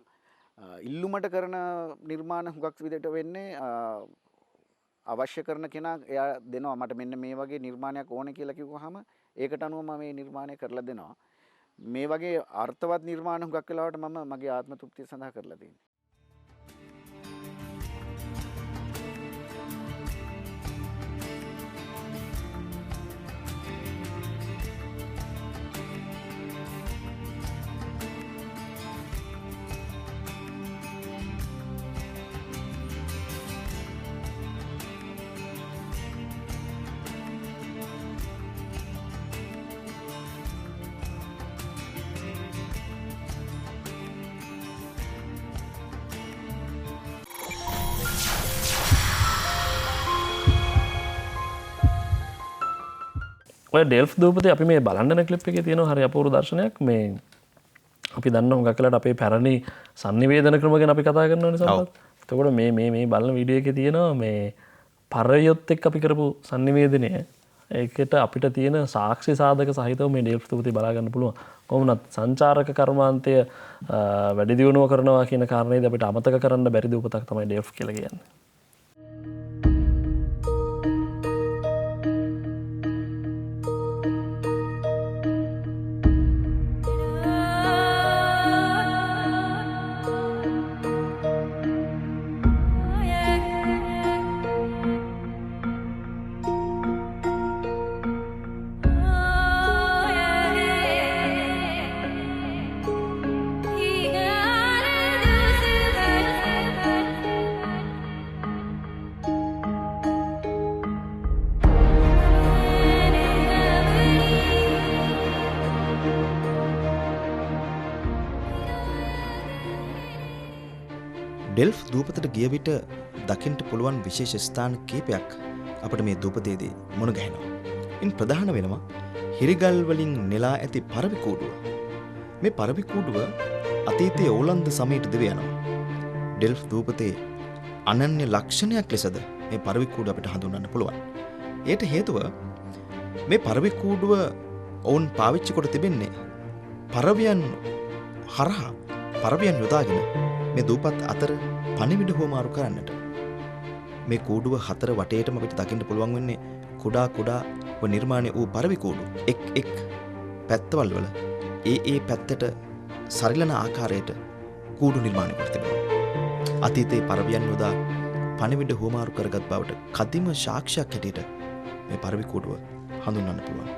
ඉල්ලුමට කරන නිර්මාණ හුඟක් විදිහට වෙන්නේ අවශ්‍ය කරන කෙනා එයා දෙනවා මට මෙන්න මේ වගේ නිර්මාණයක් ඕනේ කියලා කිව්වහම ඒකට අනුව මම මේ නිර්මාණය කරලා දෙනවා. මේ වගේ අර්ථවත් නිර්මාණ හුඟක් වෙලාවට මම මගේ ආත්ම තෘප්තිය සඳහා කරලා තියෙනවා. ඔය ඩෙල්ෆ් දූපතේ අපි මේ බලන්න ක්ලිප් එකේ තියෙනවා හරි අපූර්ව දර්ශනයක්. මේ අපි දන්නවා හුඟක් වෙලාවට අපේ පැරණි sannivedana ක්‍රම ගැන අපි කතා කරනවා නේ සම්පත්. එතකොට මේ බලන වීඩියෝ එකේ තියෙනවා මේ පරයොත් එක්ක අපි කරපු sannivedanය. ඒකට අපිට තියෙන සාක්ෂි සාධක සහිතව මේ ඩෙල්ෆ් දූපතේ බලා ගන්න පුළුවන්. කොහොමවත් සංචාරක කර්මාන්තය වැඩි දියුණුව කරනවා කියන කාරණේදී අපිට අමතක කරන්න බැරි දූපතක් තමයි ඩෙල්ෆ් කියලා කියන්නේ. ඩෙල්ෆ් දූපතට ගිය විට දකින්නට පුළුවන් විශේෂ ස්ථාන කීපයක් අපිට මේ දූපතේදී මුණ ගැහෙනවා. ඉන් ප්‍රධාන වෙනවා හිරිගල් වලින් නෙලා ඇති පරවි කූඩුව. මේ පරවි කූඩුව අතීතයේ ඕලන්ද සමයට දිව යනවා. ඩෙල්ෆ් දූපතේ අනන්‍ය ලක්ෂණයක් ලෙසද මේ පරවි කූඩුව අපිට හඳුන්වන්න පුළුවන්. ඒට හේතුව මේ පරවි කූඩුව ඔවුන් පාවිච්චි කොට තිබෙන්නේ පරවියන් හරහා පරවියන් යොදාගෙන මේ දූපත් අතර පණිවිඩ හුවමාරු කරන්නට. මේ කූඩුව හතර වටේටම අපිට දකින්න පුළුවන් වෙන්නේ කුඩා නිර්මාණය වූ පරවි කූඩු. එක් පැත්තවල් වල ඒ පැත්තට සරිලන ආකාරයට කූඩු නිර්මාණය කර තිබෙනවා. අතීතයේ පරවියන් යොදා පණිවිඩ හුවමාරු කරගත් බවට කදිම සාක්ෂියක් හැටියට මේ පරවි කූඩුව හඳුන්වන්න පුළුවන්.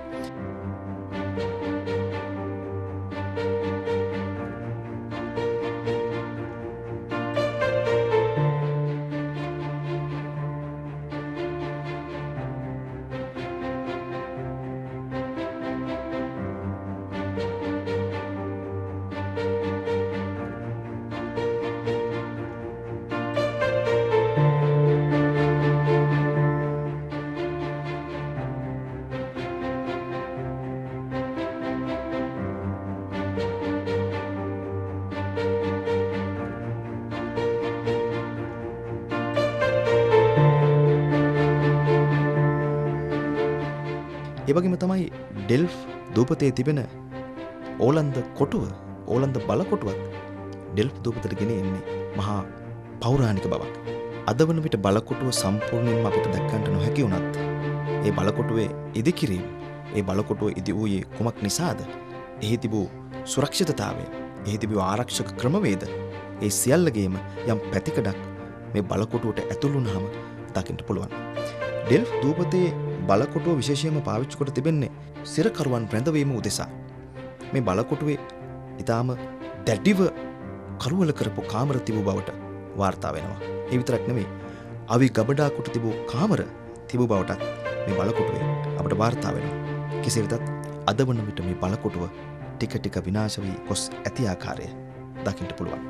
ඒ වගේම තමයි ඩෙල්ෆ් දූපතේ තිබෙන ඕලන්ද කොටුව, ඕලන්ද බලකොටුවත් ඩෙල්ෆ් දූපතට ගෙන එන්නේ මහා පෞරාණික බවක්. අද වන විට බලකොටුව සම්පූර්ණයෙන්ම අපිට දැක්කන්ට නොහැකි වුණත් ඒ බලකොටුවේ ඉදිකිරීම, ඒ බලකොටුව ඉදි වූයේ කුමක් නිසාද? එහි තිබූ සුරක්ෂිතතාවය, එහි තිබූ ආරක්ෂක ක්‍රමවේද, ඒ සියල්ලගේම යම් පැතිකඩක් මේ බලකොටුවට ඇතුළු වුණාම දකින්න පුළුවන්. ඩෙල්ෆ් දූපතේ බලකොටුව විශේෂයෙන්ම පාවිච්චි කොට තිබෙන්නේ සිරකරුවන් රැඳවීම උදෙසා. මේ බලකොටුවේ ඊටාම දැඩිව කරුවල කරපු කාමර තිබූ බවට වාර්තා වෙනවා. ඒ විතරක් නෙමෙයි, අවි ගබඩා කොට තිබූ කාමර තිබූ බවටත් මේ බලකොටුවේ අපට වාර්තා වෙනවා. කෙසේ වෙතත් අද වන විට මේ බලකොටුව ටික ටික විනාශ වී ගොස් ඇති ආකාරය දකින්න පුළුවන්.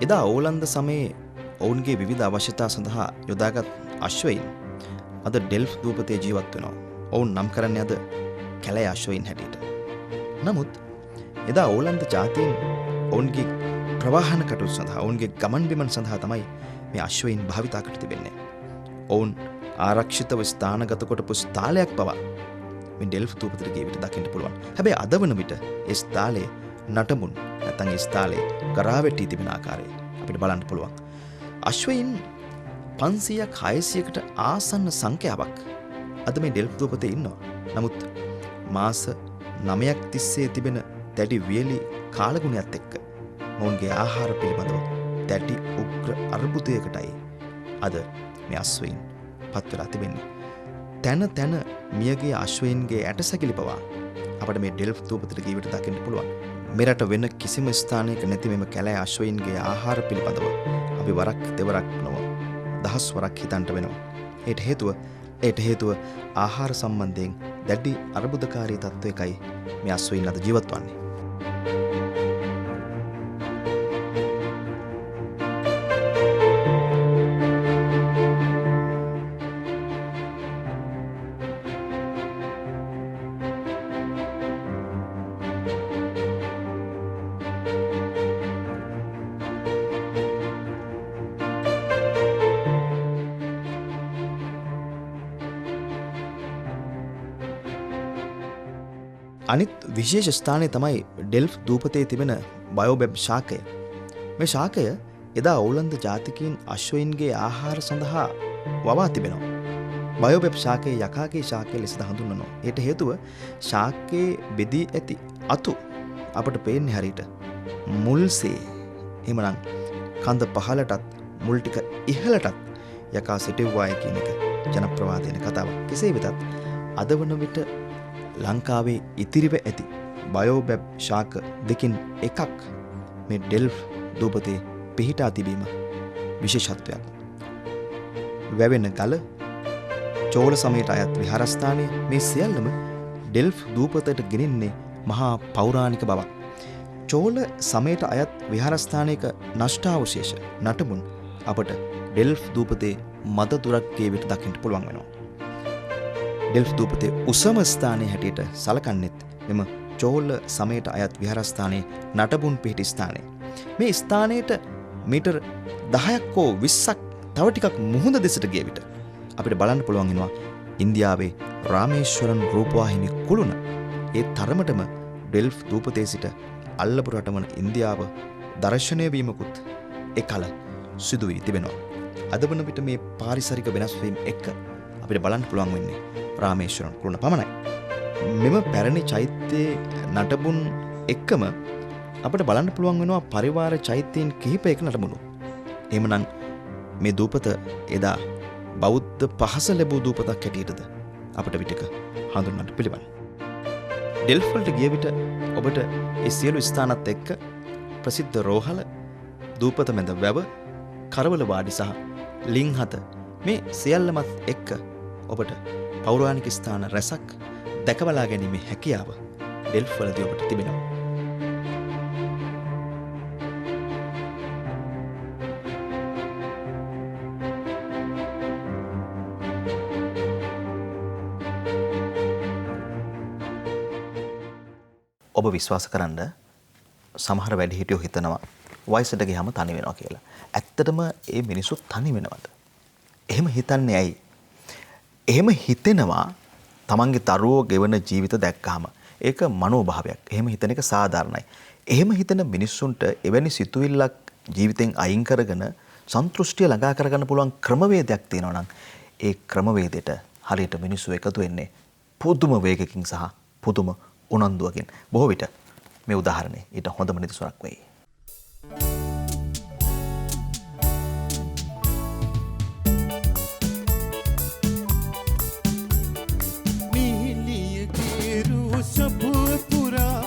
එදා ඕලන්ද සමයේ ඔවුන්ගේ විවිධ අවශ්‍යතා සඳහා යොදාගත් අශ්වයින් අද ඩෙල්ෆ් දූපතේ ජීවත් වෙනවා. ඔවුන් නම් කරන්නේ අද කැලෑ අශ්වයින් හැටියට. නමුත් එදා ඕලන්ද ජාතීන් ඔවුන්ගේ ප්‍රවාහන කටයුතු සඳහා, ඔවුන්ගේ ගමන් බිමන් සඳහා තමයි මේ අශ්වයින් භාවිතා කර තිබෙන්නේ. ඔවුන් ආරක්ෂිතව ස්ථානගත කොටපු ස්ථාලයක් පවා මේ ඩෙල්ෆ් දූපතට ගිය විට දකින්න පුළුවන්. හැබැයි අද වන විට ඒ ස්ථාලයේ නටමුන් නැත්නම් ඒ ස්ථාලයේ කරාවැටි තිබෙන ආකාරය අපිට බලන්න පුළුවන්. අශ්වයින් 500ක් 600කට ආසන්න සංඛ්‍යාවක් අද මේ ඩෙල්ෆ් දූපතේ ඉන්නවා. නමුත් මාස 9ක් තිස්සේ තිබෙන දැඩි වියලි කාලගුණයත් එක්ක මොවුන්ගේ ආහාර පිළිබඳව දැඩි උග්‍ර අර්බුදයකටයි අද මේ අශ්වයින් පත් වෙලා තිබෙන්නේ. තැන තැන මියගේ අශ්වයින්ගේ ඇටසැකිලි පවා අපිට මේ ඩෙල්ෆ් දූපතට ගිය විට දකින්න පුළුවන්. මෙරට වෙන කිසිම ස්ථානයක නැති මෙම කැලෑ අශ්වයින්ගේ ආහාර පිළිබඳව අපි වරක් දෙවරක් නොව දහස් වරක් හිතන්ට වෙනවා. ඒට හේතුව ආහාර සම්බන්ධයෙන් දැඩි අර්බුදකාරී තත්ත්වයකයි මේ අශ්වයින් අද ජීවත් වන්නේ. අනිත් විශේෂ ස්ථානය තමයි ඩෙල්ෆ් දූපතේ තිබෙන බයෝබැබ් ශාකය. මේ ශාකය එදා ඕලන්ද ජාතිකයින් අශ්වයින්ගේ ආහාර සඳහා වවා තිබෙනවා. බයෝබැබ් ශාකයේ යකාගේ ශාකය ලෙසද හඳුන්වනවා. ඒට හේතුව ශාකයේ බෙදී ඇති අතු අපට පේන්නේ හරියට මුල්සේ. එහෙමනම් කඳ පහලටත් මුල් ටික ඉහළටත් යකා සිටුවායි කියන එක ජනප්‍රවාද වෙන කතාවක්. කෙසේ වෙතත් අද වන විට ලංකාවේ ඉතිරිව ඇති බයෝබැබ් ශාක දෙකින් එකක් මේ ඩෙල්ෆ් දූපතේ පිහිටා තිබීම විශේෂත්වයක්. වැවෙන ගල, චෝල සමයට අයත් විහාරස්ථානය මේ සියල්ලම ඩෙල්ෆ් දූපතට ගෙනින්නේ මහා පෞරාණික බවක්. චෝල සමයට අයත් විහාරස්ථානයක නෂ්ටාවශේෂ නටබුන් අපට ඩෙල්ෆ් දූපතේ මද දුරක්ගේ විට දකින්නට පුළුවන් වෙනවා. ඩෙල්ෆ් දූපතේ උසම ස්ථානයේ හැටියට සලකන්නේත් මෙම චෝල සමයට අයත් විහාරස්ථානයේ නටබුන් පිහිටි ස්ථානය. මේ ස්ථානයට මීටර් 10ක් හෝ 20ක් තව ටිකක් මුහුද දෙසට ගිය විට අපිට බලන්න පුළුවන් වෙනවා ඉන්දියාවේ රාමේශ්වරන් රූපවාහිනී කුළුණ ඒ තරමටම ඩෙල්ෆ් දූපතේ සිට අල්ලපු රටවන ඉන්දියාව දර්ශනය වීමකුත් එකල සිදු වී තිබෙනවා. අද වන විට මේ පාරිසරික වෙනස් වීම එක්ක අපිට බලන්න පුළුවන් වෙන්නේ රාමේශ්වරන් කුළුණ පමණයි. මෙම පැරණි චෛත්‍යයේ නටබුන් එක්කම අපිට බලන්න පුළුවන් වෙනවා පරිවාර චෛත්‍යයන් කිහිපයක නටබුණු. එහෙමනම් මේ දූපත එදා බෞද්ධ පහස ලැබූ දූපතක් හැටියටද අපට විටක හඳුන්වන්නට පිළිවන්. ඩෙල්ෆ් වලට ගිය විට ඔබට ඒ සියලු ස්ථානත් එක්ක ප්‍රසිද්ධ රෝහල, දූපත මැද වැව, කරවල වාඩි සහ ලිංහත මේ සියල්ලමත් එක්ක ඔබට පෞරාණික ස්ථාන රැසක් දැකබලා ගැනීමේ හැකියාව ඩෙල්ෆ් වලදී ඔබට තිබෙනවා. ඔබ විශ්වාස කරන්න සමහර වැඩිහිටියෝ හිතනවා වයසට ගියාම තනි වෙනවා කියලා. ඇත්තටම ඒ මිනිස්සු තනි වෙනවද? එහෙම හිතන්නේ ඇයි? එහෙම හිතෙනවා තමන්ගේ දරුවෝ ගෙවන ජීවිත දැක්කහම. ඒක මනෝභාවයක්. එහෙම හිතන එක සාධාරණයි. එහෙම හිතන මිනිස්සුන්ට එවැනි සිතුවිල්ලක් ජීවිතෙන් අයින් කරගෙන සන්තුෂ්ටිය ළඟා කරගන්න පුළුවන් ක්‍රමවේදයක් තියෙනවා නම් ඒ ක්‍රමවේදයට හරියට මිනිස්සු එකතු වෙන්නේ පුදුම වේගකින් සහ පුදුම උනන්දුවකින්. බොහෝ විට මේ උදාහරණය ඊට හොඳම නිදසුනක් වෙයි. Pura,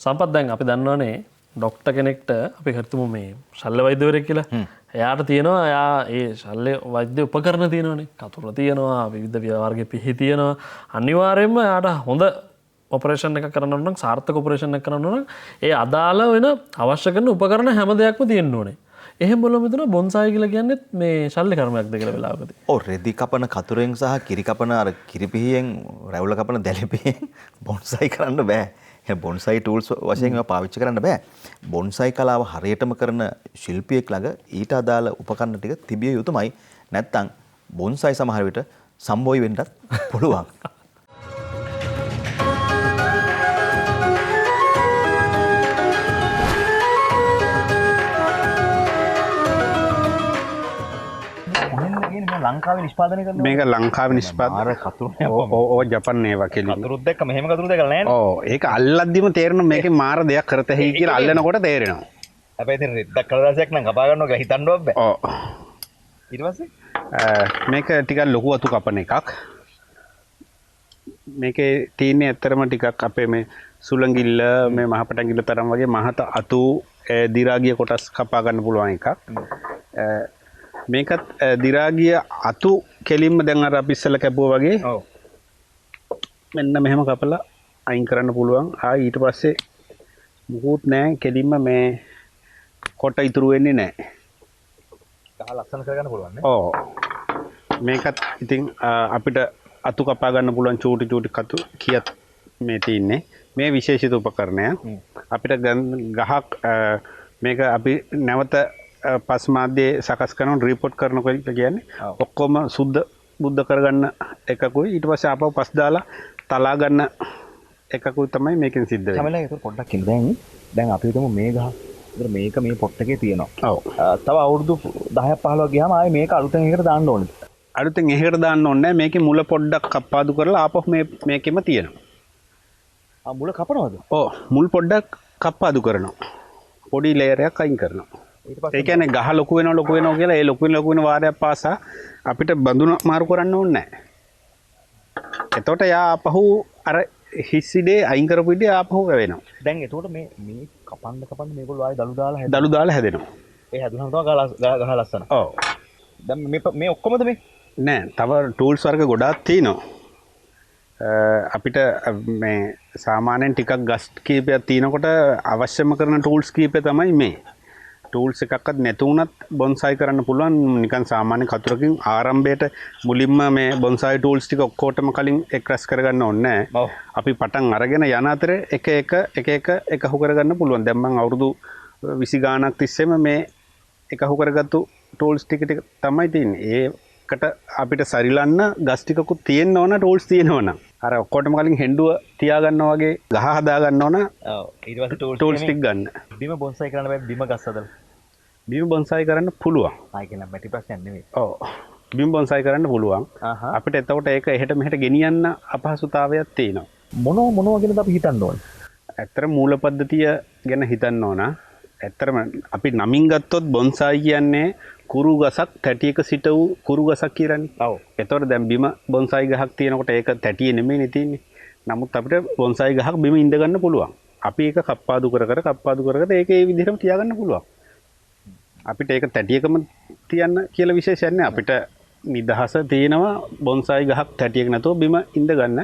සම්පත් දැන් අපි දන්නවනේ ඩොක්ටර් කෙනෙක්ට අපි හිතමු මේ ශල්‍ය වෛද්‍යවරයෙක් කියලා. එයාට තියෙනවා එයා ඒ ශල්‍ය වෛද්‍ය උපකරණ තියෙනවානේ. කතුර තියෙනවා, විවිධ වර්ගයේ පිහි තියෙනවා. අනිවාර්යයෙන්ම එයාට හොඳ ඔපරේෂන් එකක් කරන්න ඕන නම් සාර්ථක ඔපරේෂන් එකක් කරන්න ඕන නම් ඒ අදාළ වෙන අවශ්‍ය කරන උපකරණ හැම දෙයක්ම තියෙන්න ඕනේ. එහෙම බලමු මෙතන බොන්සායි කියලා කියන්නේ මේ ශල්‍ය කර්මයක්ද කියලා වෙලාවකදී. ඔව් රෙදි කපන කතුරෙන් සහ කිරි කපන අර කිරි පිහියෙන් රැවුල කපන දැලි පිහියෙන් බොන්සායි කරන්න බෑ. ඒ බොන්සායි ටූල්ස් වශයෙන් ඒවා පාවිච්චි කරන්න බෑ. බොන්සායි කලාව හරියටම කරන ශිල්පියෙක් ළඟ ඊට අදාළ උපකරණ ටික තිබිය යුතුමයි. නැත්තම් බොන්සායි සමහර විට සම්බෝයි වෙන්නත් පුළුවන්. ලංකාවේ නිෂ්පාදනය කරන මේක ලංකාවේ නිෂ්පාදනය කතුරු ඕ ජපන් ඒවා කෙලි. කතුරුත් දැක්ක මෙහෙම කතුරු දැකලා නැහැ නේ. ඕ ඒක අල්ලද්දිම තේරෙනවා මේකේ මාර දෙයක් කරත හැකි කියලා අල්ලනකොට තේරෙනවා. හැබැයි ඉතින් රෙද්දක් කලදාසියක් නම් කපා ගන්නවා කියලා හිතන්නවත් බෑ. ඔව්. ඊට පස්සේ මේක ටිකක් ලොකු අතු කපන එකක්. මේකේ තියෙන්නේ ඇත්තරම ටිකක් අපේ මේ සුළඟිල්ල මේ මහපටංගිල්ල තරම් වගේ මහත අතු දිරාගිය කොටස් කපා ගන්න පුළුවන් එකක්. මේකත් දිරාගිය අතු කෙලින්ම දැන් අර අපි ඉස්සෙල්ලා කැපුවා වගේ ඔව් මෙන්න මෙහෙම කපලා අයින් කරන්න පුළුවන්. ඊට පස්සේ මුකුත් නැහැ කෙලින්ම මේ කොට ඉතුරු වෙන්නේ නැහැ. ගහ ලස්සන කරගන්න පුළුවන් නේ. ඔව් මේකත් ඉතින් අපිට අතු කපා ගන්න පුළුවන් චූටි චූටි කතු කීයක් මේ තියෙන්නේ. මේ විශේෂිත උපකරණය. අපිට ගහක් මේක අපි නැවත පස් මාධ්‍යයේ සකස් කරන රිපෝට් කරනකොට කියන්නේ ඔක්කොම සුද්ධ බුද්ධ කරගන්න එකකුයි ඊට පස්සේ ආපහු පස් දාලා තලා ගන්න එකකුයි තමයි මේකෙන් සිද්ධ වෙන්නේ. තමයි ඒක පොඩ්ඩක් කියන්න. දැන් අපි හිතමු මේ ගහ. ඒතර මේක මේ පොට් එකේ තියෙනවා. ඔව්. තව අවුරුදු 10ක් 15ක් ගියාම ආයේ මේක අලුතෙන් එකකට දාන්න ඕනේ. අලුතෙන් එහෙකට දාන්න ඕනේ නැහැ. මේකේ මුල පොඩ්ඩක් කප්පාදු කරලා ආපහු මේකෙම තියෙනවා. මුල කපනවද? ඔව් මුල් පොඩ්ඩක් කප්පාදු කරනවා. පොඩි ලේයර් එකක් අයින් කරනවා. ඒ කියන්නේ ගහ ලොකු වෙනවා කියලා ඒ ලොකු වෙන වාරයක් පාසා අපිට බඳුන මාරු කරන්න ඕනේ නැහැ. එතකොට යා ආපහු අර හිස්සිඩේ අයින් කරපු ඉඩේ ආපහු වෙනවා. දැන් එතකොට මේ කපන්න මේගොල්ලෝ ආයේ දළු දාලා හැදෙනවා. ඒ හැදුනම තමයි ගහ ලස්සන. ඔව්. දැන් මේ ඔක්කොමද මේ? නෑ තව ටූල්ස් වර්ග ගොඩාක් තියෙනවා. අපිට මේ සාමාන්‍යයෙන් ටිකක් ගස් කීපයක් තියෙනකොට අවශ්‍යම කරන ටූල්ස් කීපය තමයි මේ. ටූල්ස් එකක්වත් නැතු වුණත් බොන්සායි කරන්න පුළුවන් නිකන් සාමාන්‍ය කතුරකින් ආරම්භයට මුලින්ම මේ බොන්සායි ටූල්ස් ටික ඔක්කොටම කලින් එක් රැස් කරගන්න ඕනේ නැහැ. අපි පටන් අරගෙන යන අතරේ එක හු කරගන්න පුළුවන්. දැන් මම අවුරුදු 20 ගාණක් තිස්සේම මේ එක හු කරගත්තු ටූල්ස් ටික තමයි තියෙන්නේ. ඒකට අපිට සරිලන්න ගස් ටිකකුත් තියෙන්න ඕන ටූල්ස් තියෙනවනම්. අර ඔක්කොටම කලින් හෙන්ඩුව තියාගන්න වගේ ගහ හදා ගන්න ඕන. ඔව් ඊට පස්සේ ටූල්ස් ටික ගන්න. බිම බොන්සායි කරන්න බෑ බිම ගස් හදලා. බිම බොන්සායි කරන්න පුළුවන්. ආයි කියන මැටි ප්‍රශ්නයක් නෙමෙයි. ඔව්. බිම බොන්සායි කරන්න පුළුවන්. අපිට එතකොට ඒක එහෙට මෙහෙට ගෙනියන්න අපහසුතාවයක් තියෙනවා. මොනවා ගැනද අපි හිතන්න ඕනේ? ඇත්තට මූල පද්ධතිය ගැන හිතන්න ඕන. ඇත්තටම අපි නමින් ගත්තොත් බොන්සායි කියන්නේ කුරු ගසක් තැටියක සිට වූ කුරු ගසක් කියලානේ. ඔව්. එතකොට දැන් බිම බොන්සායි ගහක් තියෙනකොට ඒක තැටියේ නෙමෙයිනේ තියෙන්නේ. නමුත් අපිට බොන්සායි ගහක් බිම ඉඳ ගන්න පුළුවන්. අපි ඒක කප්පාදු කර ඒක ඒ විදිහටම තියාගන්න පුළුවන්. අපිට ඒක තැටියකම තියන්න කියලා විශේෂයක් නැහැ. අපිට නිදහස තියෙනවා බොන්සායි ගහක් තැටියක නැතුව බිම ඉඳ ගන්න.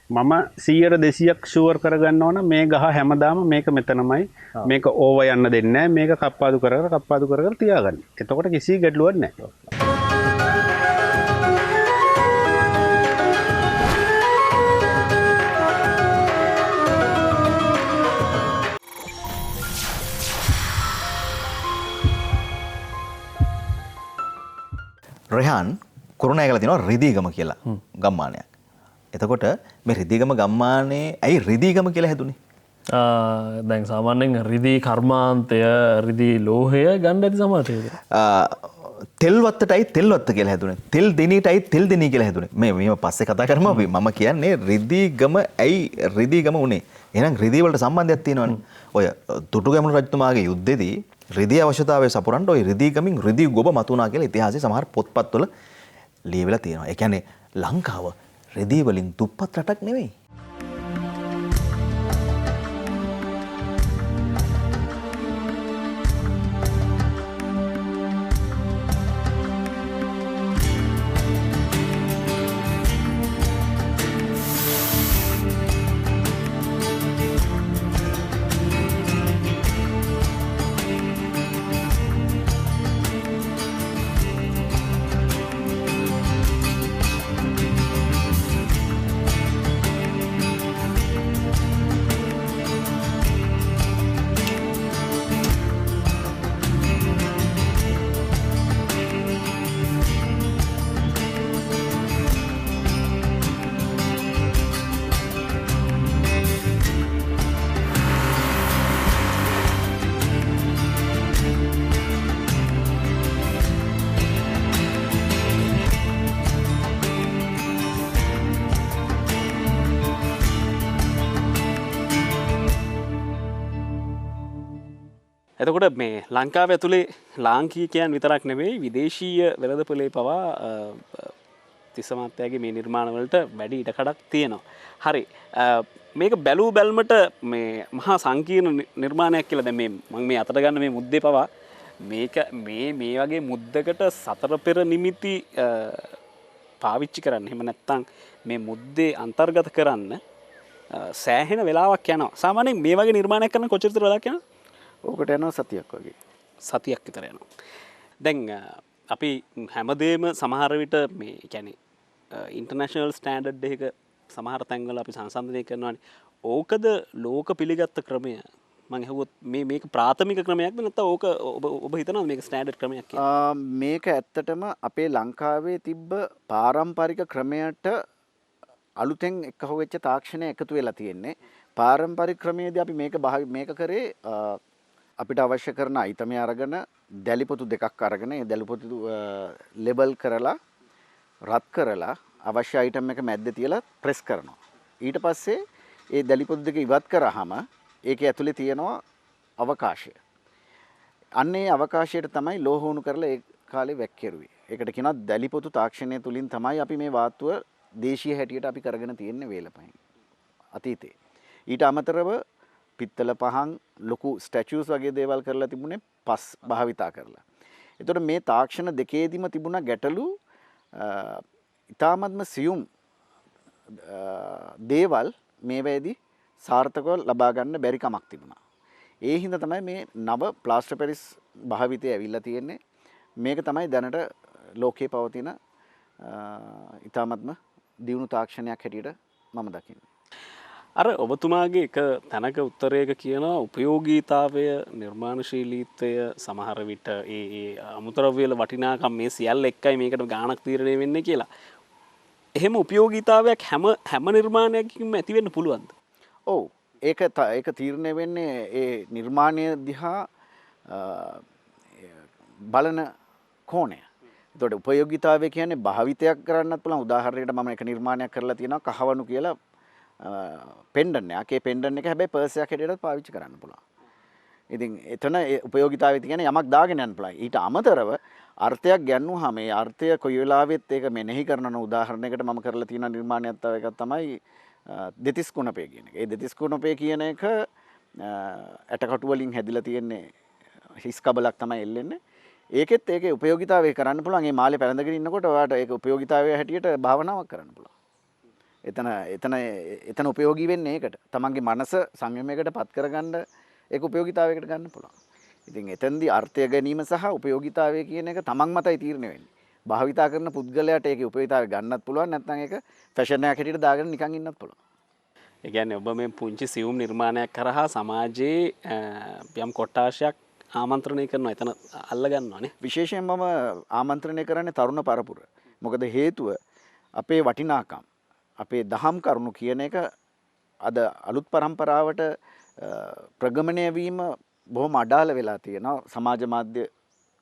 මම 100%ක් ෂුවර් කරගන්න ඕන මේ ගහ හැමදාම මේක මෙතනමයි. මේක ඕව යන්න දෙන්නේ නැහැ. මේක කප්පාදු කර තියාගන්න. එතකොට කිසි ගැටලුවක් නැහැ. රෙහාන් කුරුණෑ කියලා තියෙනවා රිදීගම කියලා ගම්මානයක්. එතකොට මේ රිදීගම ගම්මානේ ඇයි රිදීගම කියලා හැදුනේ? දැන් සාමාන්‍යයෙන් රිදී කර්මාන්තය රිදී ලෝහය ගන්න ඇති සමාජයේ. තෙල්වත්තටයි තෙල්වත්ත කියලා හැදුනේ. තෙල් දිනීටයි තෙල් දිනී කියලා හැදුනේ. මේව පස්සේ කතා කරමු අපි. මම කියන්නේ රිදීගම ඇයි රිදීගම උනේ? එහෙනම් රිදී වලට සම්බන්ධයක් තියෙනවනේ. ඔය දුටුගැමුණු රජතුමාගේ යුද්ධෙදී රිදී අවශ්‍යතාවය සපුරන්න ওই රිදීගමින් රිදී ගොබ මතුණා කියලා ඉතිහාසයේ සමහර පොත්පත්වල ලියවිලා තියෙනවා. ඒ කියන්නේ ලංකාව රිදී වලින් දුප්පත් රටක් නෙවෙයි. එතකොට මේ ලංකාව ඇතුළේ ලාංකීකයන් විතරක් නෙවෙයි විදේශීය වෙළඳපොලේ පවා තිස්සමාත්‍යයාගේ මේ නිර්මාණවලට වැඩි ඉඩකඩක් තියෙනවා. හරි මේක බැලූ බැල්මට මේ මහා සංකීර්ණ නිර්මාණයක් කියලා දැන් මම මේ අතට ගන්න මේ මුද්දේ පවා මේක මේ වගේ මුද්දකට සතර පෙර නිමිති පාවිච්චි කරන්න. එහෙම නැත්නම් මේ මුද්දේ අන්තර්ගත කරන්න සෑහෙන වෙලාවක් යනවා. සාමාන්‍යයෙන් මේ වගේ නිර්මාණයක් කරන්න කොච්චර විතර වෙලාවක් යනවද? ඕකට යනවා සතියක් වගේ. සතියක් විතර යනවා. දැන් අපි හැමදේම සමහර විට මේ කියන්නේ ඉන්ටර්නැෂනල් ස්ටෑන්ඩඩ් එකක සමහර තැන්වල අපි සංසන්දනය කරනවානේ. ඕකද ලෝක පිළිගත්ත ක්‍රමය? මම ඇහුවොත් මේක ප්‍රාථමික ක්‍රමයක්ද නැත්නම් ඕක ඔබ හිතනවද මේක ස්ටෑන්ඩඩ් ක්‍රමයක් කියලා? මේක ඇත්තටම අපේ ලංකාවේ තිබ්බ පාරම්පරික ක්‍රමයට අලුතෙන් එකහුව වෙච්ච තාක්ෂණය එකතු වෙලා තියෙන්නේ. පාරම්පරික ක්‍රමයේදී අපි මේක කරේ අපිට අවශ්‍ය කරන අයිතමය අරගෙන දැලිපොතු දෙකක් අරගෙන ඒ දැලිපොතු ලේබල් කරලා රත් කරලා අවශ්‍ය අයිටම් එක මැද්දේ තියලා ප්‍රෙස් කරනවා. ඊට පස්සේ ඒ දැලිපොතු දෙක ඉවත් කරාම ඒකේ ඇතුලේ තියෙනවා අවකාශය. අන්න ඒ අවකාශයට තමයි ලෝහෝණු කරලා ඒ කාලේ වැක්කිරුවේ. ඒකට කියනවා දැලිපොතු තාක්ෂණය තුලින් තමයි අපි මේ වාත්තුව දේශීය හැටියට අපි කරගෙන තියෙන්නේ වේලපහින් අතීතේ. ඊට අමතරව පිත්තල පහන් ලොකු ස්ටැචුස් වගේ දේවල් කරලා තිබුණේ පස් භාවිතා කරලා. එතකොට මේ තාක්ෂණ දෙකේදීම තිබුණා ගැටලු ඉතාමත්ම සියුම් දේවල් මේ වේදී සාර්ථකව ලබා ගන්න බැරි කමක් තිබුණා. ඒ හින්දා තමයි මේ නව ප්ලාස්ටර් පැරිස් භාවිතය ඇවිල්ලා තියෙන්නේ. මේක තමයි දැනට ලෝකේ පවතින ඉතාමත්ම දියුණු තාක්ෂණයක් හැටියට මම දකින්නේ. අර ඔබතුමාගේ එක තැනක උත්තරයක කියනවා උපයෝගීතාවය නිර්මාණශීලීත්වය සමහර විට ඒ අමුද්‍රව්‍යවල වටිනාකම් මේ සියල්ල එක්කයි මේකට ගාණක් තීරණය වෙන්නේ කියලා. එහෙම උපයෝගීතාවයක් හැම නිර්මාණයකින්ම ඇති වෙන්න පුළුවන්ද? ඔව්. ඒක තීරණය වෙන්නේ ඒ නිර්මාණය දිහා බලන කෝණය. එතකොට උපයෝගීතාවය කියන්නේ භාවිතයක් කරන්නත් පුළුවන්. උදාහරණයකට මම එක නිර්මාණයක් කරලා තියෙනවා කහවණු කියලා පෙන්ඩන් එකක්. ඒ පෙන්ඩන් එක හැබැයි පර්ස් එකක් හැටියටත් පාවිච්චි කරන්න පුළුවන්. ඉතින් එතන උපයෝගීතාවය කියන්නේ යමක් දාගෙන යන්න පුළුවන්. ඊට අමතරව අර්ථයක් ගන්නවහම මේ අර්ථය කොයි වෙලාවෙත් ඒක මෙනෙහි කරන උදාහරණයකට මම කරලා තියෙන නිර්මාණයක් තව එකක් තමයි දෙතිස් කුණපය කියන එක. ඒ දෙතිස් කුණපය කියන එක ඇටකටු වලින් හැදිලා තියෙන්නේ හිස් කබලක් තමයි එල්ලෙන්නේ. ඒකෙත් ඒකේ උපයෝගීතාවය කරන්න පුළුවන්. මේ මාළේ පැලඳගෙන ඉන්නකොට ඔයාලට ඒක උපයෝගීතාවය හැටියට භාවනාවක් කරන්න පුළුවන්. එතන උපයෝගී වෙන්නේ ඒකට. තමන්ගේ මනස සංයමයකට පත් කරගන්න ඒක උපයෝගීතාවයකට ගන්න පුළුවන්. ඉතින් එතෙන්දී අර්ථය ගැනීම සහ උපයෝගීතාවය කියන එක තමන් මතයි තීරණය වෙන්නේ. භාවිතා කරන පුද්ගලයාට ඒකේ උපයෝගීතාවය ගන්නත් පුළුවන් නැත්නම් ඒක ෆැෂන් එකක් හැටියට දාගෙන නිකන් ඉන්නත් පුළුවන්. ඒ කියන්නේ ඔබ මේ පුංචි සියුම් නිර්මාණයක් කරහා සමාජයේ යම් කොට්ටාශයක් ආමන්ත්‍රණය කරනවා. එතන අල්ල ගන්නවානේ. විශේෂයෙන් මම ආමන්ත්‍රණය කරන්නේ තරුණ පරපුර. මොකද හේතුව අපේ වටිනාකම් අපේ දහම් කරුණු කියන එක අද අලුත් පරම්පරාවට ප්‍රගමණය වීම බොහොම අඩාල වෙලා තියෙනවා සමාජ මාධ්‍ය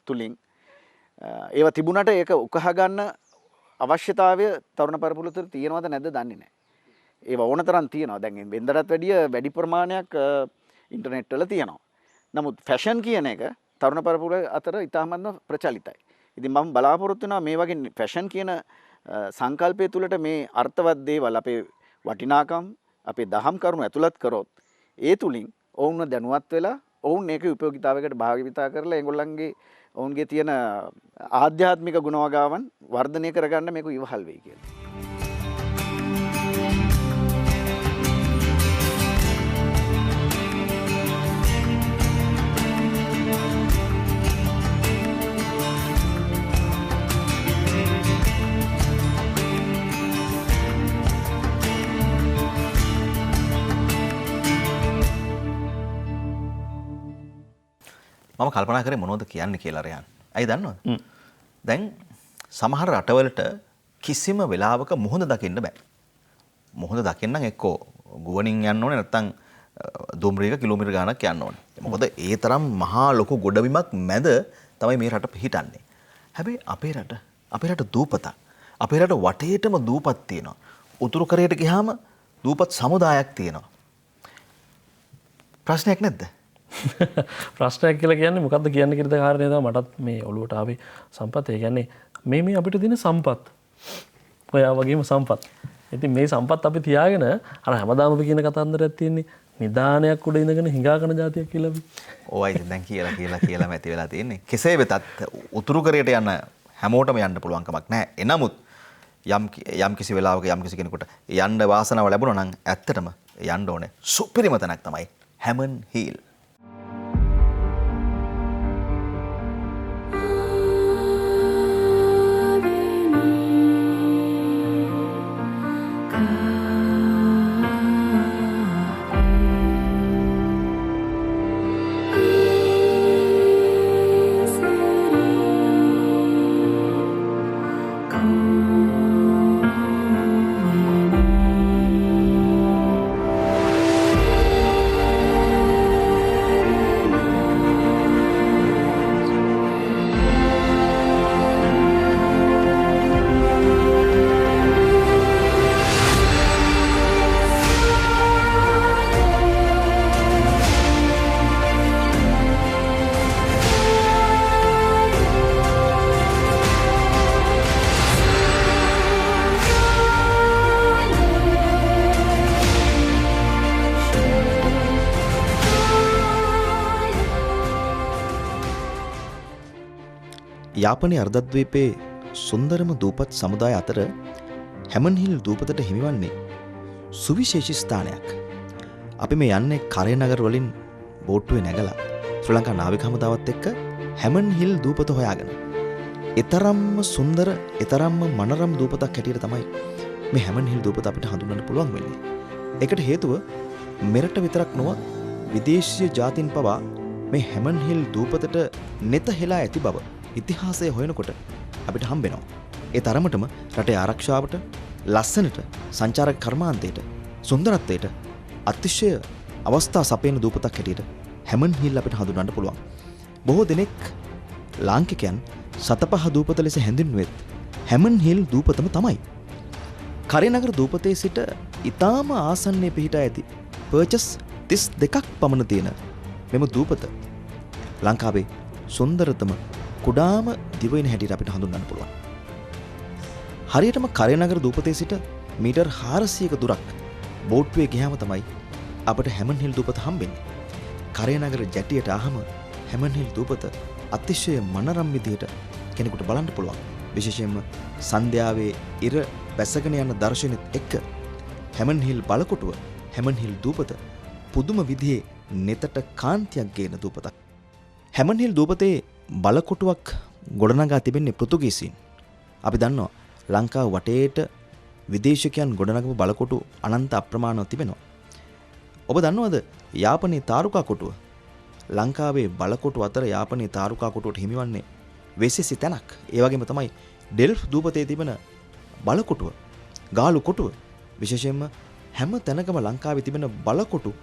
තුලින්. ඒව තිබුණට ඒක උකහා ගන්න අවශ්‍යතාවය තරුණ පරපුර තුළ තියෙනවද නැද්ද දන්නේ නැහැ. ඒව ඕන තරම් තියෙනවා. දැන් වෙනදටත් වැඩි ප්‍රමාණයක් ඉන්ටර්නෙට් වල තියෙනවා. නමුත් ෆැෂන් කියන එක තරුණ පරපුර අතර ඉතාමත්ම ප්‍රචලිතයි. ඉතින් මම බලාපොරොත්තු වෙනවා මේ වගේ ෆැෂන් කියන සංකල්පය තුළට මේ අර්ථවත් දේවල් අපේ වටිනාකම් අපේ දහම් කරුණු ඇතුළත් කරොත් ඒ තුලින් ඔවුන්ව දැනුවත් වෙලා ඔවුන් ඒක උපයෝගීතාවයකට භාවිතා කරලා ඒගොල්ලන්ගේ ඔවුන්ගේ තියෙන ආධ්‍යාත්මික ගුණවගාවන් වර්ධනය කරගන්න මේක ඉවහල් වෙයි කියලා. මම කල්පනා කරේ මොනවද කියන්නේ කියලා රයන්. අයි දන්නවද? දැන් සමහර රටවලට කිසිම වෙලාවක මුහුද දකින්න බෑ. මුහුද දකින්න නම් එක්කෝ ගුවනින් යන්න ඕනේ නැත්නම් දුම්රියක කිලෝමීටර් ගාණක් යන්න ඕනේ. මොකද ඒ තරම් මහා ලොකු ගොඩබිමක් මැද තමයි මේ රට පිහිටන්නේ. හැබැයි අපේ රට දූපතක්. අපේ රට වටේටම දූපත් තියෙනවා. උතුරු කරයට ගියාම දූපත් සමුදායක් තියෙනවා. ප්‍රශ්නයක් නැද්ද? ප්‍රශ්නයක් කියලා කියන්නේ මොකක්ද කියන්න කිරිත කාරණය තමයි මටත් මේ ඔළුවට ආවේ සම්පත්. ඒ කියන්නේ මේ අපිට තියෙන සම්පත්. ඔයා වගේම සම්පත්. ඉතින් මේ සම්පත් අපි තියාගෙන අර හැමදාම අපි කියන කතන්දරයක් තියෙන්නේ නිදානයක් උඩ ඉඳගෙන හිඟා කන જાතියක් කියලා අපි. ඕයි දැන් කියලා ඇති වෙලා තියෙන්නේ. කෙසේ වෙතත් උතුරු කරයට යන හැමෝටම යන්න පුළුවන් කමක් නැහැ. එනමුත් යම් කිසි වෙලාවක යම් කිසි කෙනෙකුට යන්න වාසනාව ලැබුණා නම් ඇත්තටම යන්න ඕනේ සුපිරිම තැනක් තමයි හැමන් හීල්. යාපනයේ අර්ධද්වීපයේ සුන්දරම දූපත් සමුදාය අතර හැමන් හිල් දූපතට හිමිවන්නේ සුවිශේෂී ස්ථානයක්. අපි මේ යන්නේ කරේ නගර වලින් බෝට්ටුවේ නැගලා ශ්‍රී ලංකා නාවික හමුදාවත් එක්ක හැමන් හිල් දූපත හොයාගෙන. ඊතරම්ම සුන්දර, ඊතරම්ම මනරම් දූපතක් හැටියට තමයි මේ හැමන් හිල් දූපත අපිට හඳුන්වන්න පුළුවන් වෙන්නේ. ඒකට හේතුව මෙරට විතරක් නොව විදේශීය ජාතින් පවා මේ හැමන් හිල් දූපතට නෙත හෙලා ඇති බව ඉතිහාසය හොයනකොට අපිට හම්බෙනවා. ඒ තරමටම රටේ ආරක්ෂාවට, ලස්සනට, සංචාරක කර්මාන්තයට, සුන්දරත්වයට අතිශය අවස්ථා සපයන දූපතක් හැටියට හැමන් හිල් අපිට හඳුනන්න පුළුවන්. බොහෝ දෙනෙක් ලාංකිකයන් සතපහ දූපත ලෙස හැඳින්වෙත් හැමන් හිල් දූපතම තමයි. කරේනගර දූපතේ සිට ඉතාම ආසන්නයේ පිහිටා ඇති පර්චස් 32ක් පමණ තියෙන මෙම දූපත ලංකාවේ සුන්දරතම කුඩාම දිවයින හැටියට අපිට හඳුන්වන්න පුළුවන්. හරියටම කරේනගර දූපතේ සිට මීටර් 400ක දුරක් බෝට්ටුවේ ගියාම තමයි අපිට හැමන් හිල් දූපත හම්බෙන්නේ. කරේනගර ජැටියට ආවම හැමන් හිල් දූපත අතිශය මනරම් විදිහට කෙනෙකුට බලන්න පුළුවන්. විශේෂයෙන්ම සන්ධ්‍යාවේ ඉර වැසගෙන යන දර්ශනෙත් එක්ක හැමන් හිල් බලකොටුව, හැමන් හිල් දූපත පුදුම විදිහේ නෙතට කාන්තියක් ගේන දූපතක්. හැමන් හිල් දූපතේ බලකොටුවක් ගොඩනගා තිබෙන්නේ පෘතුගීසීන්. අපි දන්නවා ලංකාව වටේට විදේශිකයන් ගොඩනගපු බලකොටු අනන්ත අප්‍රමාණව තිබෙනවා. ඔබ දන්නවද යාපනයේ තාරුකා කොටුව? ලංකාවේ බලකොටු අතර යාපනයේ තාරුකා කොටුවට හිමිවන්නේ වෙසෙසි තැනක්. ඒ වගේම තමයි ඩෙල්ෆ් දූපතේ තිබෙන බලකොටුව, ගාලු කොටුව. විශේෂයෙන්ම හැම තැනකම ලංකාවේ තිබෙන බලකොටු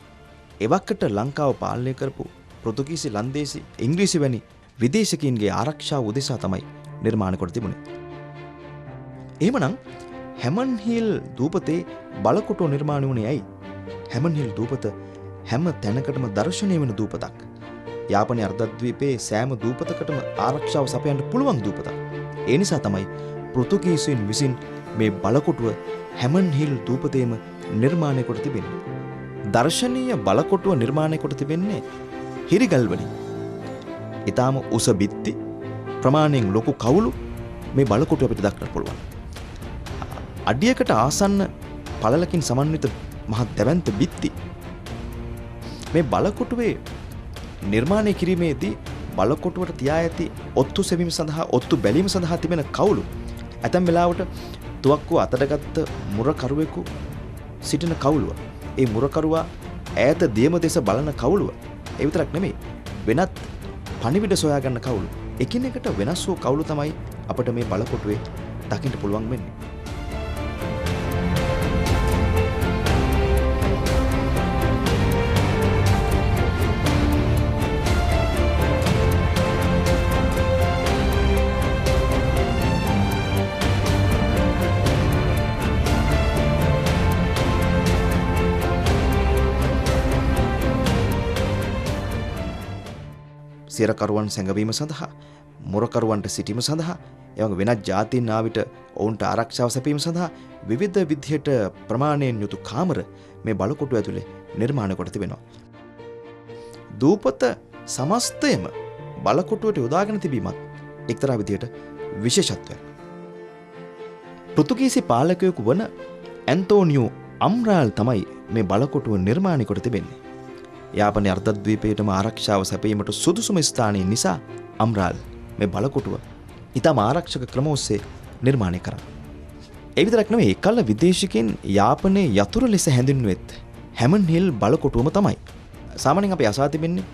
එවකට ලංකාව පාලනය කරපු පෘතුගීසි, ලන්දේසි, ඉංග්‍රීසි වැනි විදේශිකයින්ගේ ආරක්ෂාව උදෙසා තමයි නිර්මාණය කොට තිබුණේ. එහෙමනම් හැමන් හිල් දූපතේ බලකොටුව නිර්මාණය වුණේ ඇයි? හැමන් හිල් දූපත හැම තැනකටම දර්ශනීය වෙන දූපතක්. යාපනයේ අර්ධද්වීපයේ සෑම දූපතකටම ආරක්ෂාව සපයන්න පුළුවන් දූපතක්. ඒ නිසා තමයි පෘතුගීසීන් විසින් මේ බලකොටුව හැමන් හිල් දූපතේම නිර්මාණය කොට තිබෙන්නේ. දර්ශනීය බලකොටුව නිර්මාණය කොට තිබෙන්නේ හිරිගල් වලින්. ඊටාම උස බිත්ති, ප්‍රමාණයෙන් ලොකු කවුළු මේ බලකොටුව අපිට දක්නට පුළුවන්. අඩියකට ආසන්න පළලකින් සමන්විත මහත් දැවැන්ත බිත්ති. මේ බලකොටුවේ නිර්මාණය කිරීමේදී බලකොටුවට තියා ඇති ඔත්තු සෙවීම සඳහා, ඔත්තු බැලීම සඳහා තිබෙන කවුළු ඇතැම් වෙලාවට තුවක්කුව අතටගත්ත මුරකරුවෙකු සිටින කවුළුව. ඒ මුරකරුවා ඈත දියම දෙස බලන කවුළුව. ඒ විතරක් නෙමෙයි, වෙනත් පණිවිඩ සොයාගන්න කවුළු. එකිනෙකට වෙනස් වූ කවුළු තමයි අපිට මේ බලකොටුවේ දකින්න පුළුවන් වෙන්නේ. සිරකරුවන් සැඟවීම සඳහා මුරකරුවන්ට සිටීම සඳහා එවගේ වෙනත් ජාතීන් ආවිට ඔවුන්ට ආරක්ෂාව සැපීම සඳහා විවිධ විදිහට ප්‍රමාණයෙන් යුතු කාමර මේ බලකොටුව ඇතුලේ නිර්මාණය කොට තිබෙනවා. දූපත සමස්තයම බලකොටුවට යොදාගෙන තිබීමත් එක්තරා විදිහට විශේෂත්වයක්. පෘතුගීසි පාලකයෙකු වන ඇන්තෝනියෝ අම්රාල් තමයි මේ බලකොටුව නිර්මාණය කොට තිබෙන්නේ. යාපනයේ අර්ධද්වීපයටම ආරක්ෂාව සැපීමට සුදුසුම ස්ථානය නිසා අම්රාල් මේ බලකොටුව ඉතාම ආරක්ෂක ක්‍රම ඔස්සේ නිර්මාණය කරා. ඒ විතරක් නෙවෙයි එකල විදේශිකයන් යාපනයේ යතුරු ලෙස හැඳින්වෙත් හැමන් හිල් බලකොටුවම තමයි. සාමාන්‍යයෙන් අපි අසා තිබෙන්නේ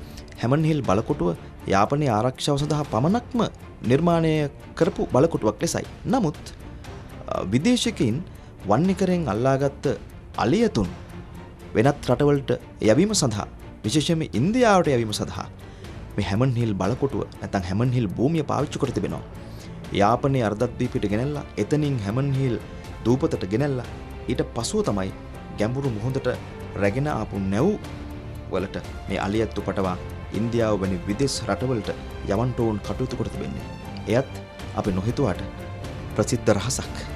හැමන් හිල් බලකොටුව යාපනයේ ආරක්ෂාව සඳහා පමණක්ම නිර්මාණය කරපු බලකොටුවක් ලෙසයි. නමුත් විදේශිකයන් වන්නිකරෙන් අල්ලාගත්ත අලියතුන් වෙනත් රටවලට යැවීම සඳහා විශේෂයෙන්ම ඉන්දියාවට යැවීම සඳහා මේ හැමන් හිල් බලකොටුව නැත්නම් හැමන් හිල් භූමිය පාවිච්චි කර තිබෙනවා. යාපනයේ අර්ධද්වීපයට ගෙනල්ලා එතනින් හැමන් හිල් දූපතට ගෙනල්ලා ඊට පසුව තමයි ගැඹුරු මුහුදට රැගෙන ආපු නැව් වලට මේ අලියත්තු පටවා ඉන්දියාව වැනි විදේශ රටවලට යවන්ට ඕන් කටයුතු කර තිබෙන්නේ. එයත් අපි නොහිතුවාට ප්‍රසිද්ධ රහසක්.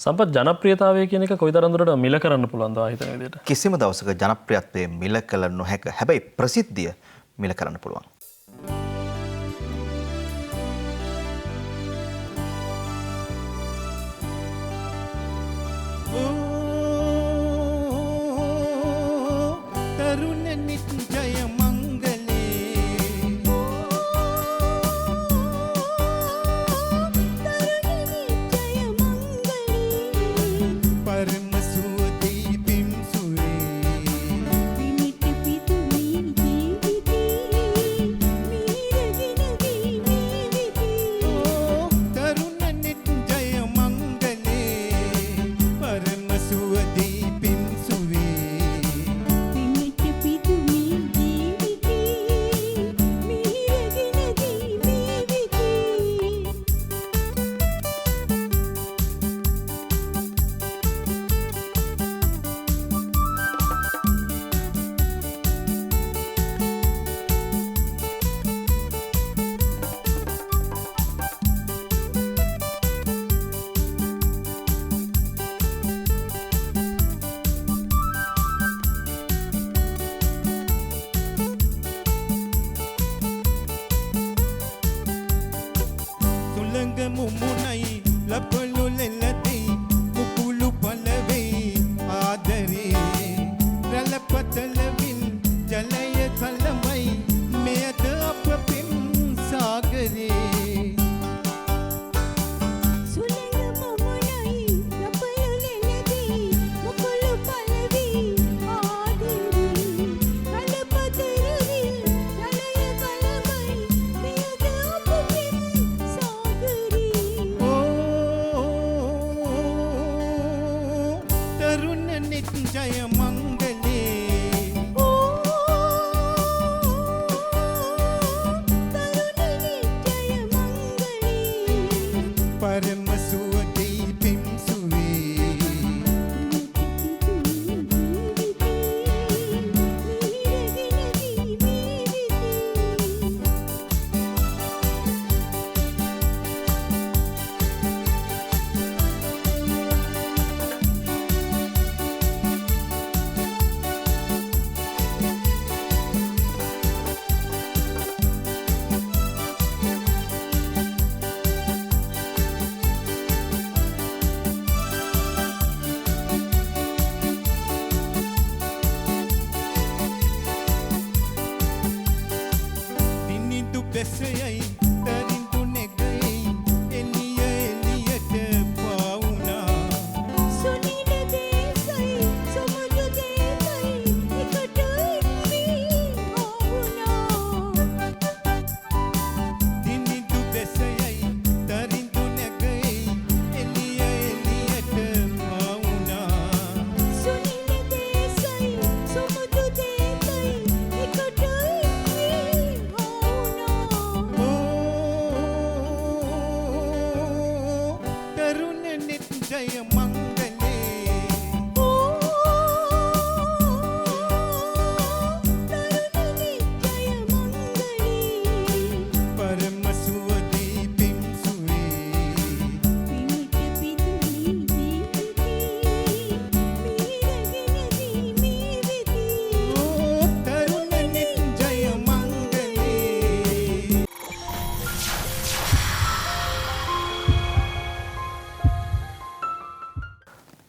සම්පත් ජනප්‍රියතාවය කියන එක කොයිතරම් දුරට මිල කරන්න පුළුවන්ද ආහිතන විදියට? කිසිම දවසක ජනප්‍රියත්වය මිල කළ නොහැක. හැබැයි ප්‍රසිද්ධිය මිල කරන්න පුළුවන්.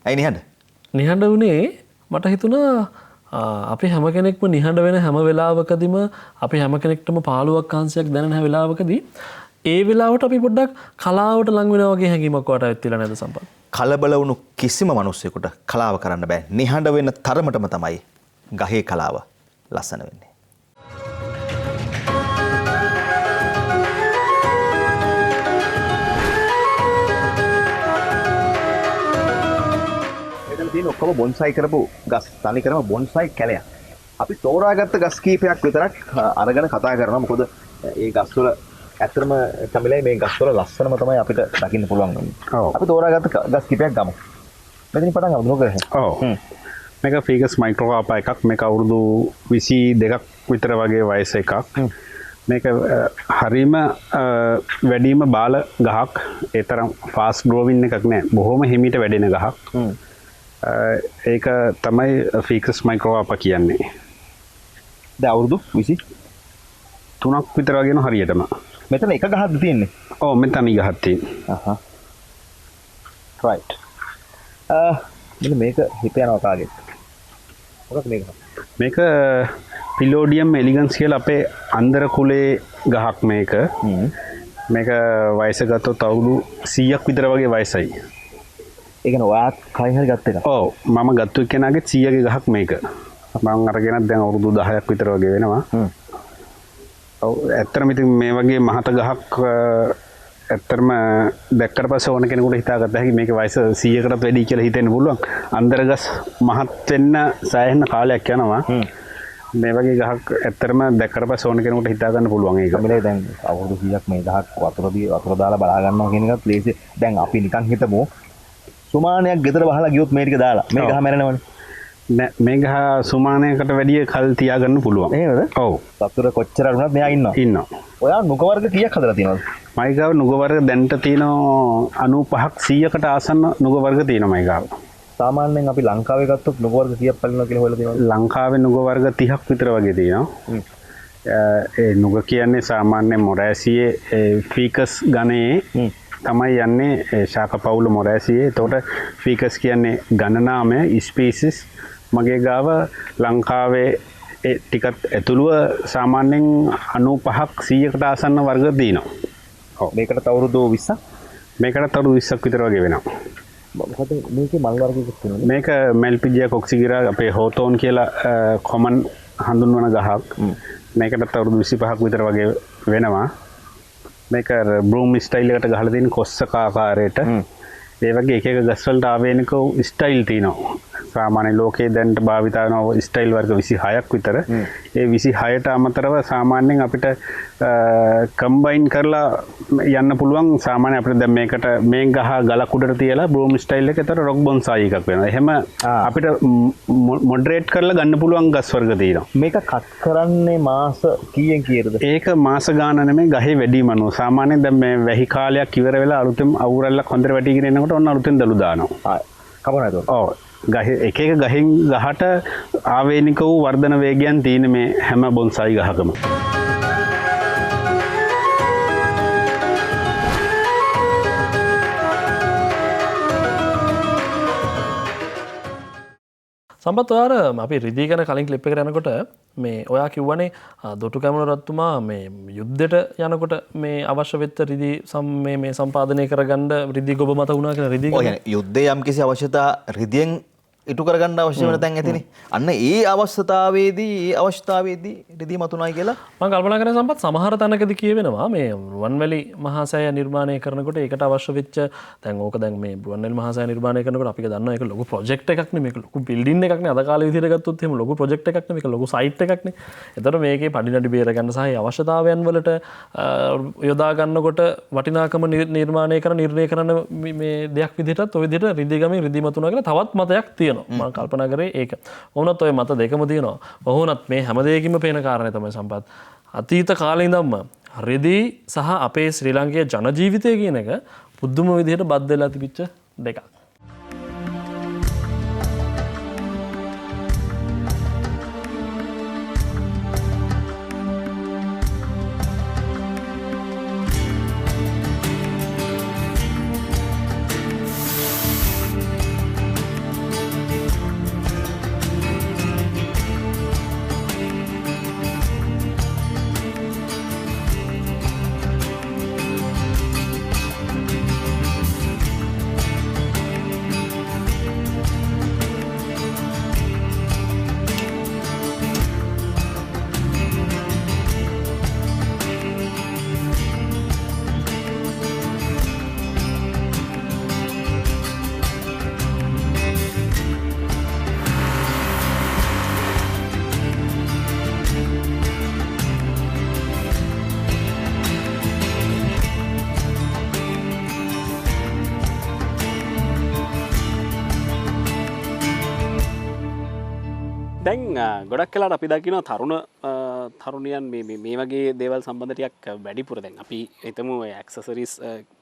ඇයි නිහඬ? නිහඬ වුණේ මට හිතුණා අපි හැම කෙනෙක්ම නිහඬ වෙන හැම වෙලාවකදීම අපි හැම කෙනෙක්ටම පාළුවක් කාංශයක් දැනෙන හැම වෙලාවකදී ඒ වෙලාවට අපි පොඩ්ඩක් කලාවට ලං වෙනවා වගේ හැඟීමක් වට ඇවිත්ලා නැද්ද සම්පත්? කලබල වුණු කිසිම මිනිස්සෙකුට කලාව කරන්න බෑ. නිහඬ වෙන තරමටම තමයි ගහේ කලාව ලස්සන වෙන්නේ. තියෙන ඔක්කොම බොන්සයි කරපු ගස් තනිකරම බොන්සයි කැලයක්. අපි තෝරාගත්ත ගස් කීපයක් විතරක් අරගෙන කතා කරනවා. මොකද ඒ ගස්වල ඇත්තටම කමිලයි මේ ගස්වල ලස්සනම තමයි අපිට දකින්න පුළුවන් වෙන්නේ. අපි තෝරාගත්ත ගස් කීපයක් ගමු. මෙතනින් පටන් ගමු නෝකරේ. ඔව්. මේක ෆීගස් මයික්‍රෝකාපා එකක්. මේක අවුරුදු 22ක් විතර වගේ වයස එකක්. මේක හරීම වැඩිම බාල ගහක්. ඒ තරම් ෆාස්ට් ග්‍රෝවින් එකක් නෑ. බොහොම හිමීට වැඩෙන ගහක්. ඒක තමයි ෆීකස් මයික්‍රෝවාපා කියන්නේ. දැන් අවුරුදු 23ක් විතර වගේ නෝ හරියටම. මෙතන එක ගහක්ද තියෙන්නේ? ඔව් මෙතන ගහක් තියෙන්නේ. right. මෙන්න මේක හිත යනවා කාගෙත්. මොකක්ද මේක? මේක පිලෝඩියම් එලිගන්ස් කියලා අපේ අන්දර කුලේ ගහක් මේක. මේක වයස ගත්තොත් අවුරුදු 100ක් විතර වගේ වයසයි. ඒ කියන්නේ ඔයාත් කලින් හරි ගත්ත එක. ඔව් මම ගත්ත කෙනාගේ 100ගේ ගහක් මේක. මම අරගෙනත් දැන් අවුරුදු 10ක් විතර වගේ වෙනවා. ඔව් ඇත්තටම ඉතින් මේ වගේ මහත ගහක් ඇත්තටම දැක්කට පස්සේ ඕන කෙනෙකුට හිතාගත්ත හැකි මේකේ වයස 100කටත් වැඩි කියලා හිතෙන්න පුළුවන්. අන්දරගස් මහත් වෙන්න සෑහෙන කාලයක් යනවා. මේ වගේ ගහක් ඇත්තටම දැක්කට පස්සේ ඕන කෙනෙකුට හිතා ගන්න පුළුවන් ඒක. කමිලේ දැන් අවුරුදු 100ක් මේ ගහක් වතුර දාලා බලා ගන්නවා කියන එකත් ලේසි. දැන් අපි නිකන් හිතමු සුමානයක් ගෙදර වහලා ගියොත් මේ ටික දාලා මේ ගහ මැරෙනවනේ. නෑ මේ ගහ සුමානයකට වැඩිය කල් තියාගන්න පුළුවන්. එහෙමද? ඔව්. වතුර කොච්චර වුණත් මෙයා ඉන්නවා. ඉන්නවා. ඔයා නුග වර්ග කීයක් හදලා තියෙනවද? මයි ගාව නුග වර්ග දැන්ට තියෙනවා 95ක් 100කට ආසන්න නුග වර්ග තියෙනවා මයි ගාව. සාමාන්‍යයෙන් අපි ලංකාවේ ගත්තොත් නුග වර්ග කීයක් පලිනවා කියලා හොයලා තියෙනවද? ලංකාවේ නුග වර්ග 30ක් විතර වගේ තියෙනවා. ඒ නුග කියන්නේ සාමාන්‍ය මොරෑසියේ ෆීකස් ගණයේ තමයි යන්නේ ශාක පවුල මොරෑසියේ. එතකොට ෆීකස් කියන්නේ ගණනාමය ස්පීසිස්. මගේ ගාව ලංකාවේ ටිකත් ඇතුළුව සාමාන්‍යයෙන් 95ක් 100කට ආසන්න වර්ග තියෙනවා. ඔව් මේකට අවුරුදු 20ක් මේකට අවුරුදු 20ක් විතර වගේ වෙනවා. මොකද මේකේ මල් වර්ගයක් තියෙනවා. මේක මෙල්පිජියා කොක්සිගිරා අපේ හෝතෝන් කියලා කොමන් හඳුන්වන ගහක්. මේකට අවුරුදු 25ක් විතර වගේ වෙනවා. මේක බ්‍රූම් ස්ටයිල් එකට ගහලා තියෙන කොස්සක ආකාරයට. ඒ වගේ එක එක ගස් වලට ආවේනික ස්ටයිල් තියෙනවා. සාමාන්‍ය ලෝකයේ දැන් භාවිත කරන ස්ටයිල් වර්ග 26ක් විතර. ඒ 26ට අමතරව සාමාන්‍යයෙන් අපිට කම්බයින් කරලා යන්න පුළුවන්. සාමාන්‍ය අපිට දැන් මේකට මේ ගහ ගලක් උඩට තියලා බ්‍රූම් ස්ටයිල් එකකට රොක් බොන්සායි එකක් වෙනවා. එහෙම අපිට මොඩරේට් කරලා ගන්න පුළුවන් ගස් වර්ග තියෙනවා. මේක කට් කරන්නේ මාස කීයෙන් කීයටද? ඒක මාස ගාන නෙමෙයි ගහේ වැඩිම අනුව. සාමාන්‍යයෙන් දැන් මේ වැහි කාලයක් ඉවර වෙලා අලුතෙන් අවුරල්ලක් හොඳට වැටිගෙන එනකොට ඔන්න අලුතෙන් දළු දානවා. කපනයිද? ඔව්. ගහේ එක එක ගහෙන් ගහට ආවේනික වූ වර්ධන වේගයන් තියෙන මේ හැම බොන්සයි ගහකම. සම්පත් ඔයාර අපි රිදී ගැන කලින් ක්ලිප් එකට යනකොට මේ ඔයා කිව්වනේ දොටු කැමුණු රත්තුමා මේ යුද්ධයට යනකොට මේ අවශ්‍ය වෙච්ච රිදී මේ සම්පාදනය කරගන්න රිදී ගොබ මත වුණා කියලා රිදී ඔය යුද්ධයේ යම්කිසි අවශ්‍යතා රිදියෙන් ඉටු කරගන්න අවශ්‍ය වෙන තැන් ඇතිනේ. අන්න ඒ අවශ්‍යතාවේදී රිදී මතුනායි කියලා මම කල්පනා කරන සම්පත් සමහර තැනකදී කියවෙනවා මේ රුවන්වැලි මහසෑය නිර්මාණය කරනකොට ඒකට අවශ්‍ය වෙච්ච දැන් ඕක දැන් මේ රුවන්වැලි මහසෑය නිර්මාණය කරනකොට අපි දන්නවා ඒක ලොකු ප්‍රොජෙක්ට් එකක් නේ මේක ලොකු බිල්ඩින් එකක් නේ අද කාලේ විදිහට ගත්තොත් එහෙම ලොකු ප්‍රොජෙක්ට් එකක් නේ මේක ලොකු සයිට් එකක් නේ. ඒතර මේකේ පඩිනඩි බේර ගන්න සහ අවශ්‍යතාවයන් වලට යොදා ගන්නකොට වටිනාකම නිර්මාණය කරන නිර්ණය කරන මේ දෙයක් විදිහටත් ඔය විදිහට රිදීගමේ රිදී මතුනා කියලා තවත් මතයක් තියෙනවා. මම කල්පනා කරේ ඒක. වුණත් ඔය මත දෙකම තියෙනවා. වුණත් මේ හැම දෙයකින්ම පේන කාරණේ තමයි සම්පත්. අතීත කාලේ ඉඳන්ම රිදී සහ අපේ ශ්‍රී ලාංකේය ජන ජීවිතය කියන එක පුදුම විදිහට බද්ධ වෙලා තිබිච්ච දෙකක්. දැන් ගොඩක් කලාට අපි දකින තරුණයන් මේ වගේ දේවල් සම්බන්ධටයක් වැඩිපුර දැන් අපි එතමු ඇක්සසරිස්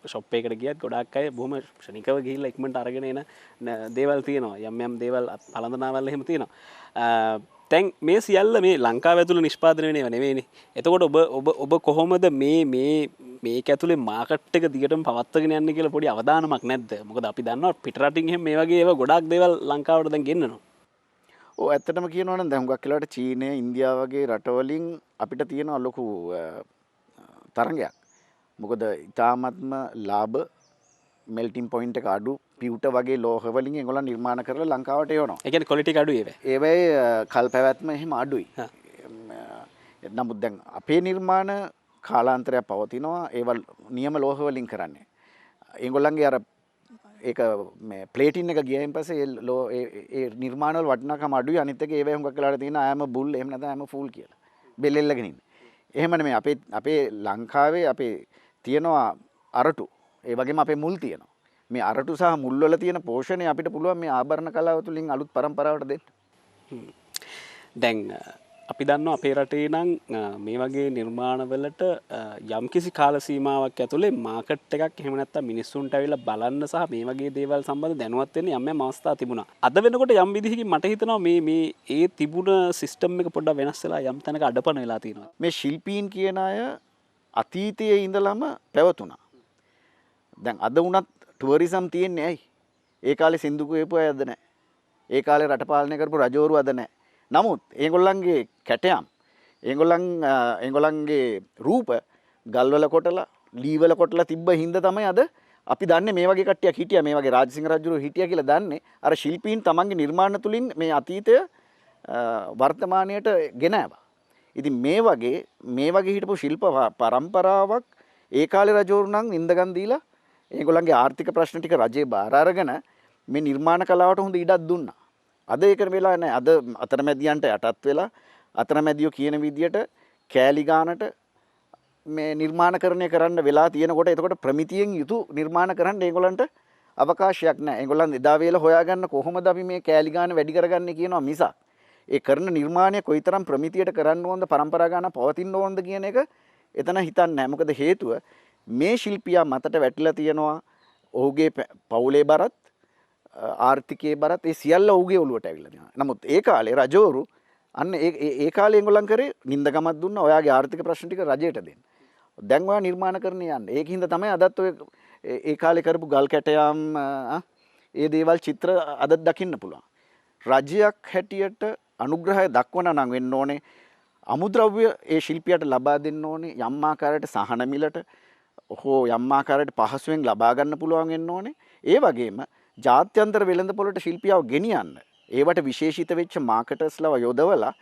ශොප් එකට ගියත් ගොඩක් අය බොහොම ක්ෂණිකව ගිහිල්ලා ඉක්මනට අරගෙන එන දේවල් තියෙනවා යම් දේවල් පළඳනාවල් එහෙම තියෙනවා දැන් මේ සියල්ල මේ ලංකාව ඇතුළේ නිෂ්පාදනය වෙනව නෙවෙයිනේ එතකොට ඔබ කොහොමද මේක ඇතුලේ මාකට් එක දිගටම පවත්වාගෙන යන්නේ කියලා පොඩි අවධානමක් නැද්ද මොකද අපි දන්නවා පිටරටින් එහෙම මේ වගේ ඒවා ගොඩක් දේවල් ලංකාවට දැන් ගෙන්නනවා ඇත්තටම කියනවනම් දැන් හුඟක් වෙලාවට චීනය ඉන්දියාව වගේ රටවලින් අපිට තියෙන ලොකු තරංගයක්. මොකද ඊටාත්ම ලාභ මෙල්ටින් පොයින්ට් එක අඩු පියුට වගේ ලෝහ වලින් ඒගොල්ලන් නිර්මාණ කරලා ලංකාවට එවනවා. ඒ කියන්නේ ක්වොලිටි එක අඩුයි ඒවයි කල් පැවැත්ම එහෙම අඩුයි. නමුත් දැන් අපේ නිර්මාණ කාලාන්තරයක් පවතිනවා ඒවල් නියම ලෝහ වලින් කරන්නේ. ඒගොල්ලන්ගේ අර ඒක මේ ප්ලේටින් එක ගියයින් පස්සේ ඒ නිර්මාණ වල වටිනාකම අඩුයි අනිත් එක ඒවයි හුඟක් වෙලාවට තියෙන ආයම බුල් එහෙම නැත්නම් ආයම ෆූල් කියලා. බෙල් එල්ලගෙන ඉන්නේ. එහෙම නෙමෙයි අපේ ලංකාවේ අපේ තියෙනවා අරටු. ඒ වගේම අපේ මුල් තියෙනවා. මේ අරටු සහ මුල් වල තියෙන පෝෂණය අපිට පුළුවන් මේ ආභරණ කලාව තුලින් අලුත් පරම්පරාවට දෙන්න. දැන් අපි දන්නවා අපේ රටේ නම් මේ වගේ නිර්මාණවලට යම්කිසි කාල සීමාවක් ඇතුලේ මාකට් එකක් එහෙම නැත්නම් මිනිස්සුන්ට ඇවිල්ලා බලන්න සහ මේ වගේ දේවල් සම්බන්ධ දැනුවත් වෙන්න යම් අවස්ථා තිබුණා. අද වෙනකොට යම් විදිහකින් මට හිතෙනවා මේ ඒ තිබුණ සිස්ටම් එක පොඩ්ඩක් වෙනස් වෙලා යම් තැනක අඩපණ වෙලා තියෙනවා. මේ ශිල්පීන් කියන අය අතීතයේ ඉඳලම පැවතුණා. දැන් අද වුණත් ටුවරිසම් තියෙන්නේ ඇයි? ඒ කාලේ සින්දු කියපු අය අද නැහැ. ඒ කාලේ රට පාලනය කරපු රජවරු අද නැහැ. නමුත් ඒගොල්ලන්ගේ කැටයම් ඒගොල්ලන්ගේ රූප ගල්වල කොටලා ලීවල කොටලා තිබ්බ හින්දා තමයි අද අපි දන්නේ මේ වගේ කට්ටියක් හිටියා මේ වගේ රාජසිංහ රජුරු හිටියා කියලා දන්නේ අර ශිල්පීන් තමන්ගේ නිර්මාණ තුලින් මේ අතීතය වර්තමානයට ගෙන ආවා. ඉතින් මේ වගේ හිටපු ශිල්ප පරම්පරාවක් ඒ කාලේ රජවරු නම් ඉන්දගන් දීලා ඒගොල්ලන්ගේ ආර්ථික ප්‍රශ්න ටික රජේ බාර අරගෙන මේ නිර්මාණ කලාවට හොඳ ඉඩක් දුන්නා. අද ඒක වෙලා නැහැ. අද අතරමැදියන්ට යටත් වෙලා අතරමැදියෝ කියන විදියට කෑලි ගානට මේ නිර්මාණකරණය කරන්න වෙලා තියෙනකොට එතකොට ප්‍රමිතියෙන් යුතු නිර්මාණ කරන්න ඒගොල්ලන්ට අවකාශයක් නැහැ. ඒගොල්ලන් එදා වේල හොයාගන්න කොහොමද අපි මේ කෑලි ගාන වැඩි කරගන්නේ කියනවා මිසක් ඒ කරන නිර්මාණය කොයිතරම් ප්‍රමිතියට කරන්න ඕනද පරම්පරා ගාන පවතින්න ඕනද කියන එක එතන හිතන්නේ නැහැ. මොකද හේතුව මේ ශිල්පියා මතට වැටිලා තියෙනවා ඔහුගේ පවුලේ බරත් ආර්ථිකයේ බරත් ඒ සියල්ල ඔහුගේ ඔළුවට ඇවිල්ලා තියෙනවා. නමුත් ඒ කාලේ රජවරු අන්න ඒ කාලේ ඒගොල්ලන් කරේ නින්දකමක් දුන්නා ඔයාගේ ආර්ථික ප්‍රශ්න ටික රජයට දෙන්න. දැන් ඔයා නිර්මාණ කරන්න යන්නේ. ඒකින්ද තමයි අදත් ඔය ඒ කාලේ කරපු ගල් කැටයම් ඒ දේවල් චිත්‍ර අදත් දකින්න පුළුවන්. රජයක් හැටියට අනුග්‍රහය දක්වන නම් වෙන්න ඕනේ අමුද්‍රව්‍ය ඒ ශිල්පියාට ලබා දෙන්න ඕනේ යම් ආකාරයකට සහන මිලට හෝ යම් ආකාරයකට පහසුවෙන් ලබා ගන්න පුළුවන් වෙන්න ඕනේ. ඒ වගේම ජාත්‍යන්තර වෙළඳපොළට ශිල්පියාව ගෙනියන්න ඒවට විශේෂිත වෙච්ච මාකටර්ස්ලව යොදවලා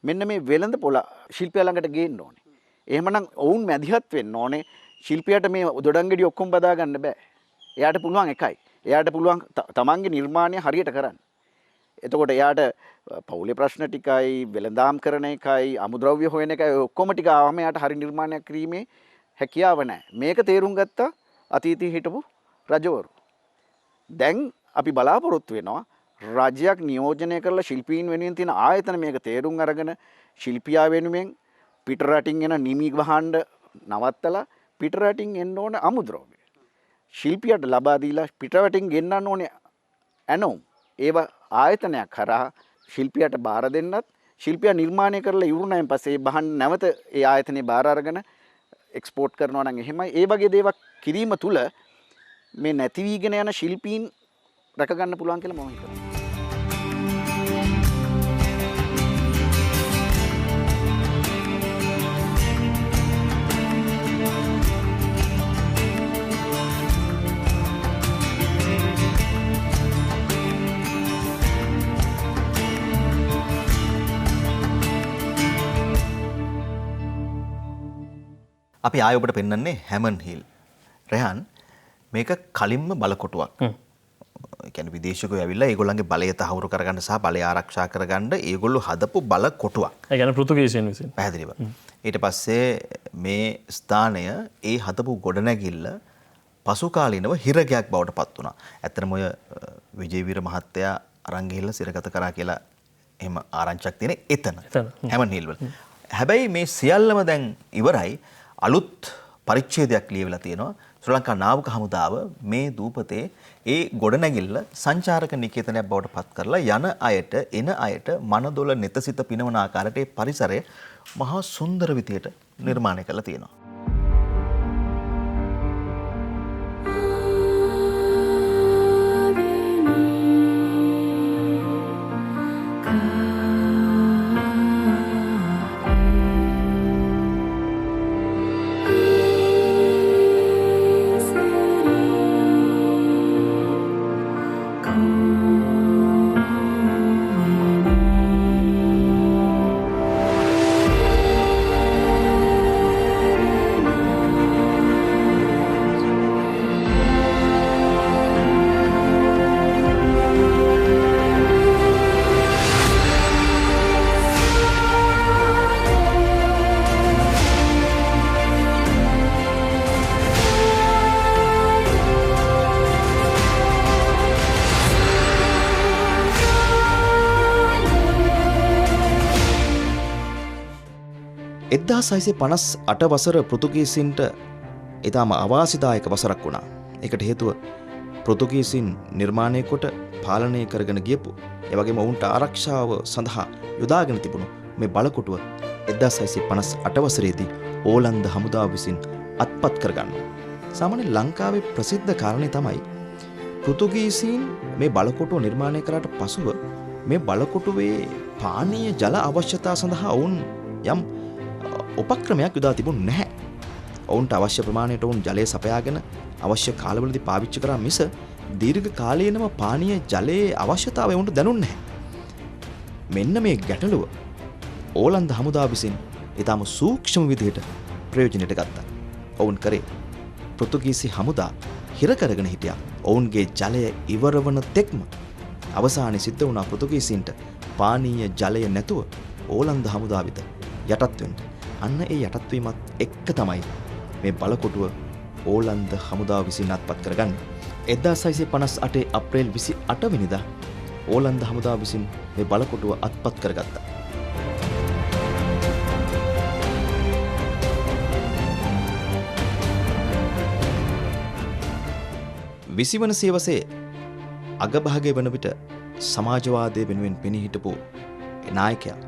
මෙන්න මේ වෙළඳ පොළ ශිල්පියා ළඟට ගේන්න ඕනේ. එහෙමනම් ඔවුන් මැදිහත් වෙන්න ඕනේ. ශිල්පියාට මේ දොඩංගෙඩි ඔක්කොම බදා ගන්න බෑ. එයාට පුළුවන් එකයි. එයාට පුළුවන් තමන්ගේ නිර්මාණය හරියට කරන්න. එතකොට එයාට පවුලේ ප්‍රශ්න ටිකයි, වෙළඳාම් කරන එකයි, අමුද්‍රව්‍ය හොයන එකයි ඔක්කොම ටික ආවම එයාට හරි නිර්මාණයක් කිරීමේ හැකියාව නැහැ. මේක තේරුම් ගත්තා අතීතයේ හිටපු රජවරු. දැන් අපි බලාපොරොත්තු වෙනවා රාජ්‍යයක් නියෝජනය කරලා ශිල්පීන් වෙනුවෙන් තියෙන ආයතන මේක තේරුම් අරගෙන ශිල්පියා වෙනුවෙන් පිට රටින් එන නිමි ගහන්න නවත්තලා පිට රටින් එන්න ඕන අමුද්‍රව්‍ය. ශිල්පියාට ලබා දීලා පිට රටින් ගෙන්නන්න ඕනේ ඇනෝම්. ඒව ආයතනයක් කරා ශිල්පියාට බාර දෙන්නත් ශිල්පියා නිර්මාණය කරලා ඉවරුණායින් පස්සේ බහන් නැවත ඒ ආයතනේ බාර අරගෙන එක්ස්පෝර්ට් කරනවා නම් එහෙමයි. ඒ වගේ දේවල් කිරීම තුළ මේ නැති වීගෙන යන ශිල්පීන් රැක ගන්න පුළුවන් කියලා මම හිතනවා. අපි ආයෙ ඔබට පෙන්වන්නේ හැමන් හිල්. රෙහන් මේක කලින්ම බලකොටුවක්. ඒ කියන්නේ විදේශිකයෝ ඇවිල්ලා ඒගොල්ලන්ගේ බලය තහවුරු කරගන්න සහ බලය ආරක්ෂා කරගන්න ඒගොල්ලෝ හදපු බලකොටුවක්. ඒ කියන්නේ පෘතුගීසියන් විසින්. පැහැදිලිව. ඊට පස්සේ මේ ස්ථානය ඒ හදපු ගොඩනැගිල්ල පසු කාලීනව හිරගයක් බවට පත් වුණා. ඇත්තටම ඔය විජේවීර මහත්තයා අරන් ගිහිල්ලා සිරගත කරා කියලා එහෙම ආරංචියක් තියෙන එතන. හැමන් හිල් වල. හැබැයි මේ සියල්ලම දැන් ඉවරයි. අලුත් පරිච්ඡේදයක් ලියවිලා තියෙනවා. ශ්‍රී ලංකා නාවික හමුදාව මේ දූපතේ ඒ ගොඩනැගිල්ල සංචාරක නිකේතනයක් බවට පත් කරලා යන අයට එන අයට මනදොල නෙතසිත පිනවන ආකාරයට ඒ පරිසරය මහා සුන්දර විදියට නිර්මාණය කරලා තියෙනවා. එක්දාසයිසේ 58 වසර පෘතුගීසින්ට ඉතාම අවාසිදායක වසරක් වුණා. ඒකට හේතුව පෘතුගීසින් නිර්මාණය කොට පාලනය කරගෙන ගියපු ඒ වගේම ඔවුන්ට ආරක්ෂාව සඳහා යොදාගෙන තිබුණු මේ බලකොටුව 1958 වසරේදී ඕලන්ද හමුදාව විසින් අත්පත් කරගන්නවා. සාමාන්‍ය ලංකාවේ ප්‍රසිද්ධ කාරණේ තමයි පෘතුගීසීන් මේ බලකොටුව නිර්මාණය කරාට පසුව මේ බලකොටුවේ පානීය ජල අවශ්‍යතාව සඳහා ඔවුන් යම් උපක්‍රමයක් යොදා තිබුණේ නැහැ. ඔවුන්ට අවශ්‍ය ප්‍රමාණයට ඔවුන් ජලය සපයාගෙන අවශ්‍ය කාලවලදී පාවිච්චි කරා මිස දීර්ඝ කාලීනව පානීය ජලයේ අවශ්‍යතාවය ඔවුන්ට දැනුන්නේ නැහැ. මෙන්න මේ ගැටලුව ඕලන්ද හමුදාව විසින් ඊටම සූක්ෂම විදිහට ප්‍රයෝජනයට ගත්තා. ඔවුන් කරේ පෘතුගීසි හමුදා හිර කරගෙන හිටියා. ඔවුන්ගේ ජලය ඉවර වන තෙක්ම අවසානයේ සිද්ධ වුණා පෘතුගීසීන්ට පානීය ජලය නැතුව ඕලන්ද හමුදාව වෙත යටත් වෙන්න. අන්න ඒ යටත් වීමත් එක්ක තමයි මේ බලකොටුව ඕලන්ද හමුදාව විසින් අත්පත් කරගන්නේ. 1958 අප්‍රේල් 28 වෙනිදා ඕලන්ද හමුදාව විසින් මේ බලකොටුව අත්පත් කරගත්තා. විසිවන සියවසේ අගභාගය වන විට සමාජවාදය වෙනුවෙන් පෙනී හිටපු නායකයා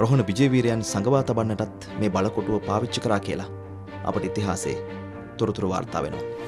රෝහණ විජේවීරයන් සංගවා තබන්නටත් මේ බලකොටුව පාවිච්චි කරා කියලා අපට ඉතිහාසයේ තොරතුරු වාර්තා වෙනවා.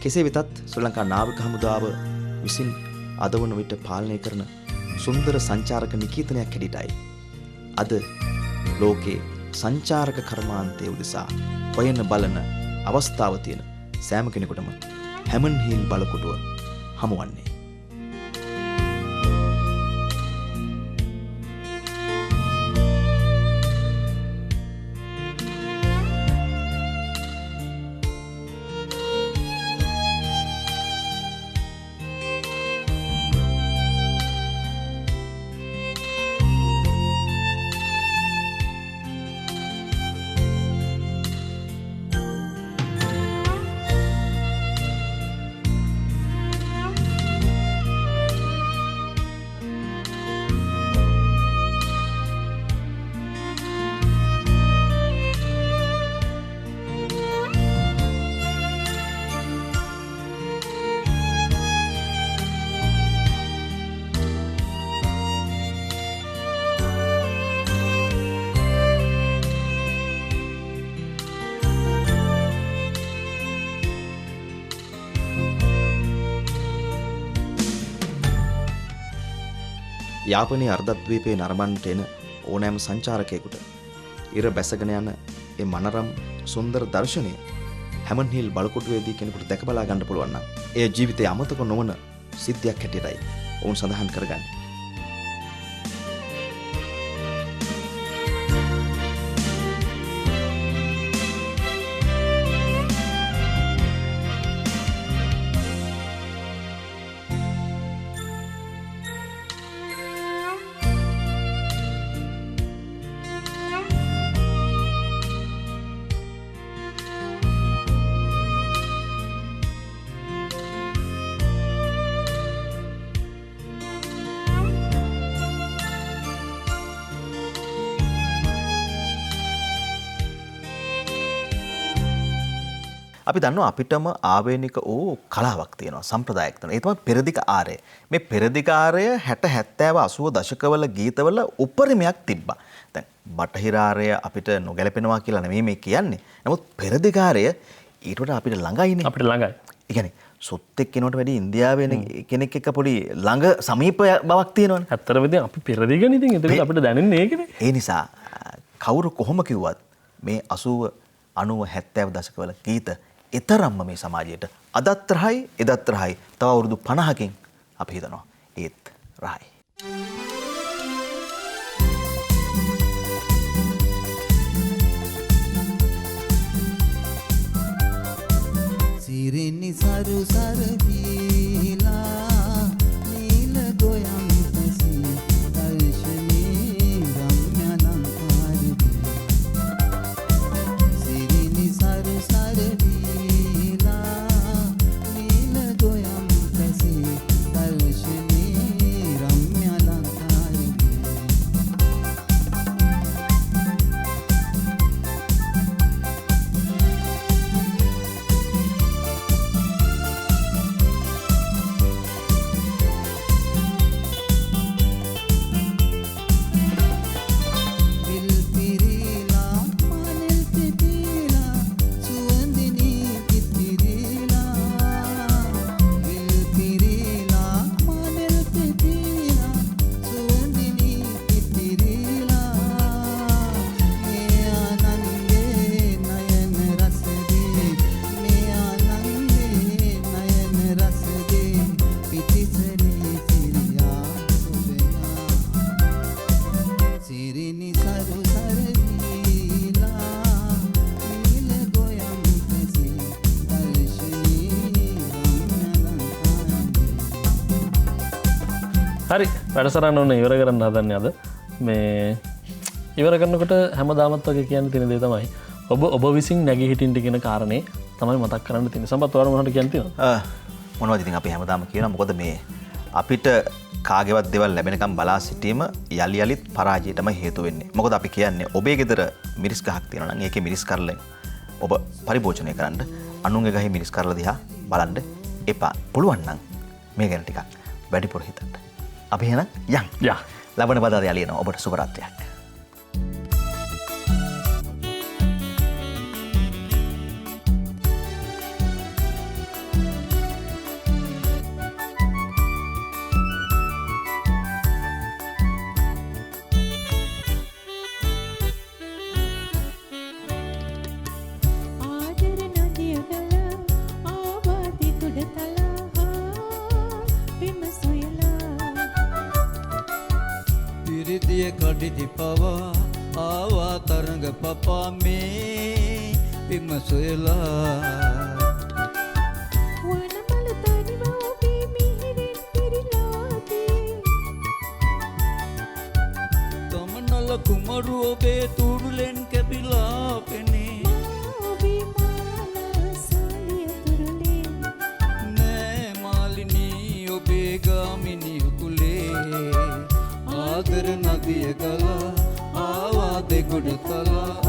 කෙසේ වෙතත් ශ්‍රී ලංකා නාවික හමුදාව විසින් අද වන විට පාලනය කරන සුන්දර සංචාරක නිකීතනයක් හැටියටයි අද ලෝකේ සංචාරක කර්මාන්තය උදෙසා හොයන බලන අවස්ථාව තියෙන සෑම කෙනෙකුටම හැමන් හිල් බලකොටුව හමුවන්නේ. යාපනයේ අර්ධද්වීපයේ නරඹන්නට එන ඕනෑම සංචාරකයෙකුට ඉර බැසගෙන යන ඒ මනරම් සුන්දර දර්ශනය හැමන් හිල් බලකොටුවේදී කෙනෙකුට දැක බලා ගන්න පුළුවන් නම් එය ජීවිතයේ අමතක නොවන සිද්ධියක් හැටියටයි ඔවුන් සඳහන් කරගන්නේ. අපි දන්නවා අපිටම ආවේනික වූ කලාවක් තියෙනවා සම්ප්‍රදායක් තියෙනවා. ඒ තමයි පෙරදිග ආරය. මේ පෙරදිග ආරය 60 70 80 දශකවල ගීතවල උපරිමයක් තිබ්බා. දැන් බටහිර ආරය අපිට නොගැලපෙනවා කියලා නෙමෙයි මේ කියන්නේ. නමුත් පෙරදිග ආරය ඊට වඩා අපිට ළඟයිනේ. අපිට ළඟයි. ඒ කියන්නේ සොත්තෙක් කෙනෙකුට වැඩි ඉන්දියාවේ කෙනෙක් එක්ක පොඩි ළඟ සමීප බවක් තියෙනවනේ. ඇත්තටම ඉතින් අපි පෙරදිගනේ ඉතින් ඒක අපිට දැනෙන්නේ ඒකනේ. ඒ නිසා කවුරු කොහොම කිව්වත් මේ 80 90 70 දශකවල ගීත එතරම්ම මේ සමාජයට අදත් රහයි එදත් රහයි. තව අවුරුදු 50කින් අපි හිතනවා ඒත් රහයි. සිරිනි සරු සරදීලා නීල ගොයම් පැසී දර්ශනී රම්‍ය ලංකාරදී සිරිනි සරු සරදීලා නීල ගොයම් පැසී දර්ශනී රම්‍ය ලංකාරදී හරි වැඩසටහන ඔන්න ඉවර කරන්න හදන්නේ අද. මේ ඉවර කරනකොට හැමදාමත් වගේ කියන්න තියෙන දේ තමයි ඔබ විසින් නැගී හිටින්න කියන කාරණේ තමයි මතක් කරන්න තියෙන්නේ. සම්පත් වර මොනවද කියන්න තියෙනවද? මොනවද ඉතින් අපි හැමදාම කියනවා මොකද මේ අපිට කාගේවත් දේවල් ලැබෙනකම් බලා සිටීම යලි යලිත් පරාජයටම හේතු වෙන්නේ. මොකද අපි කියන්නේ ඔබේ ගෙදර මිරිස් ගහක් තියෙනවා නම් ඒකේ මිරිස් කරලෙන් ඔබ පරිභෝජනය කරන්න අනුන්ගේ ගහේ මිරිස් කරලා දිහා බලන්න එපා. පුළුවන් නම් මේ ගැන ටිකක් වැඩිපුර හිතන්න. අපි එහෙනම් යන්. ලබන බදාදා යලියනවා ඔබට සුබ රාත්‍රියක්. කඩිති පවා ආවා තරඟ පපා මේ බිම සොයලා වනමල තනිව ඔබේ මිහිරෙන් පිරීලාදී ගමනල කුමරු ඔබේ තුරුලෙන් කැපිලා පෙනේ ඔබේ මාලා සාලිය තුරුලේ නෑ මාලිනී ඔබේ ගාමිණී උකුලේ ආදර නදිය ගලා ආවා දෙගොඩ තලා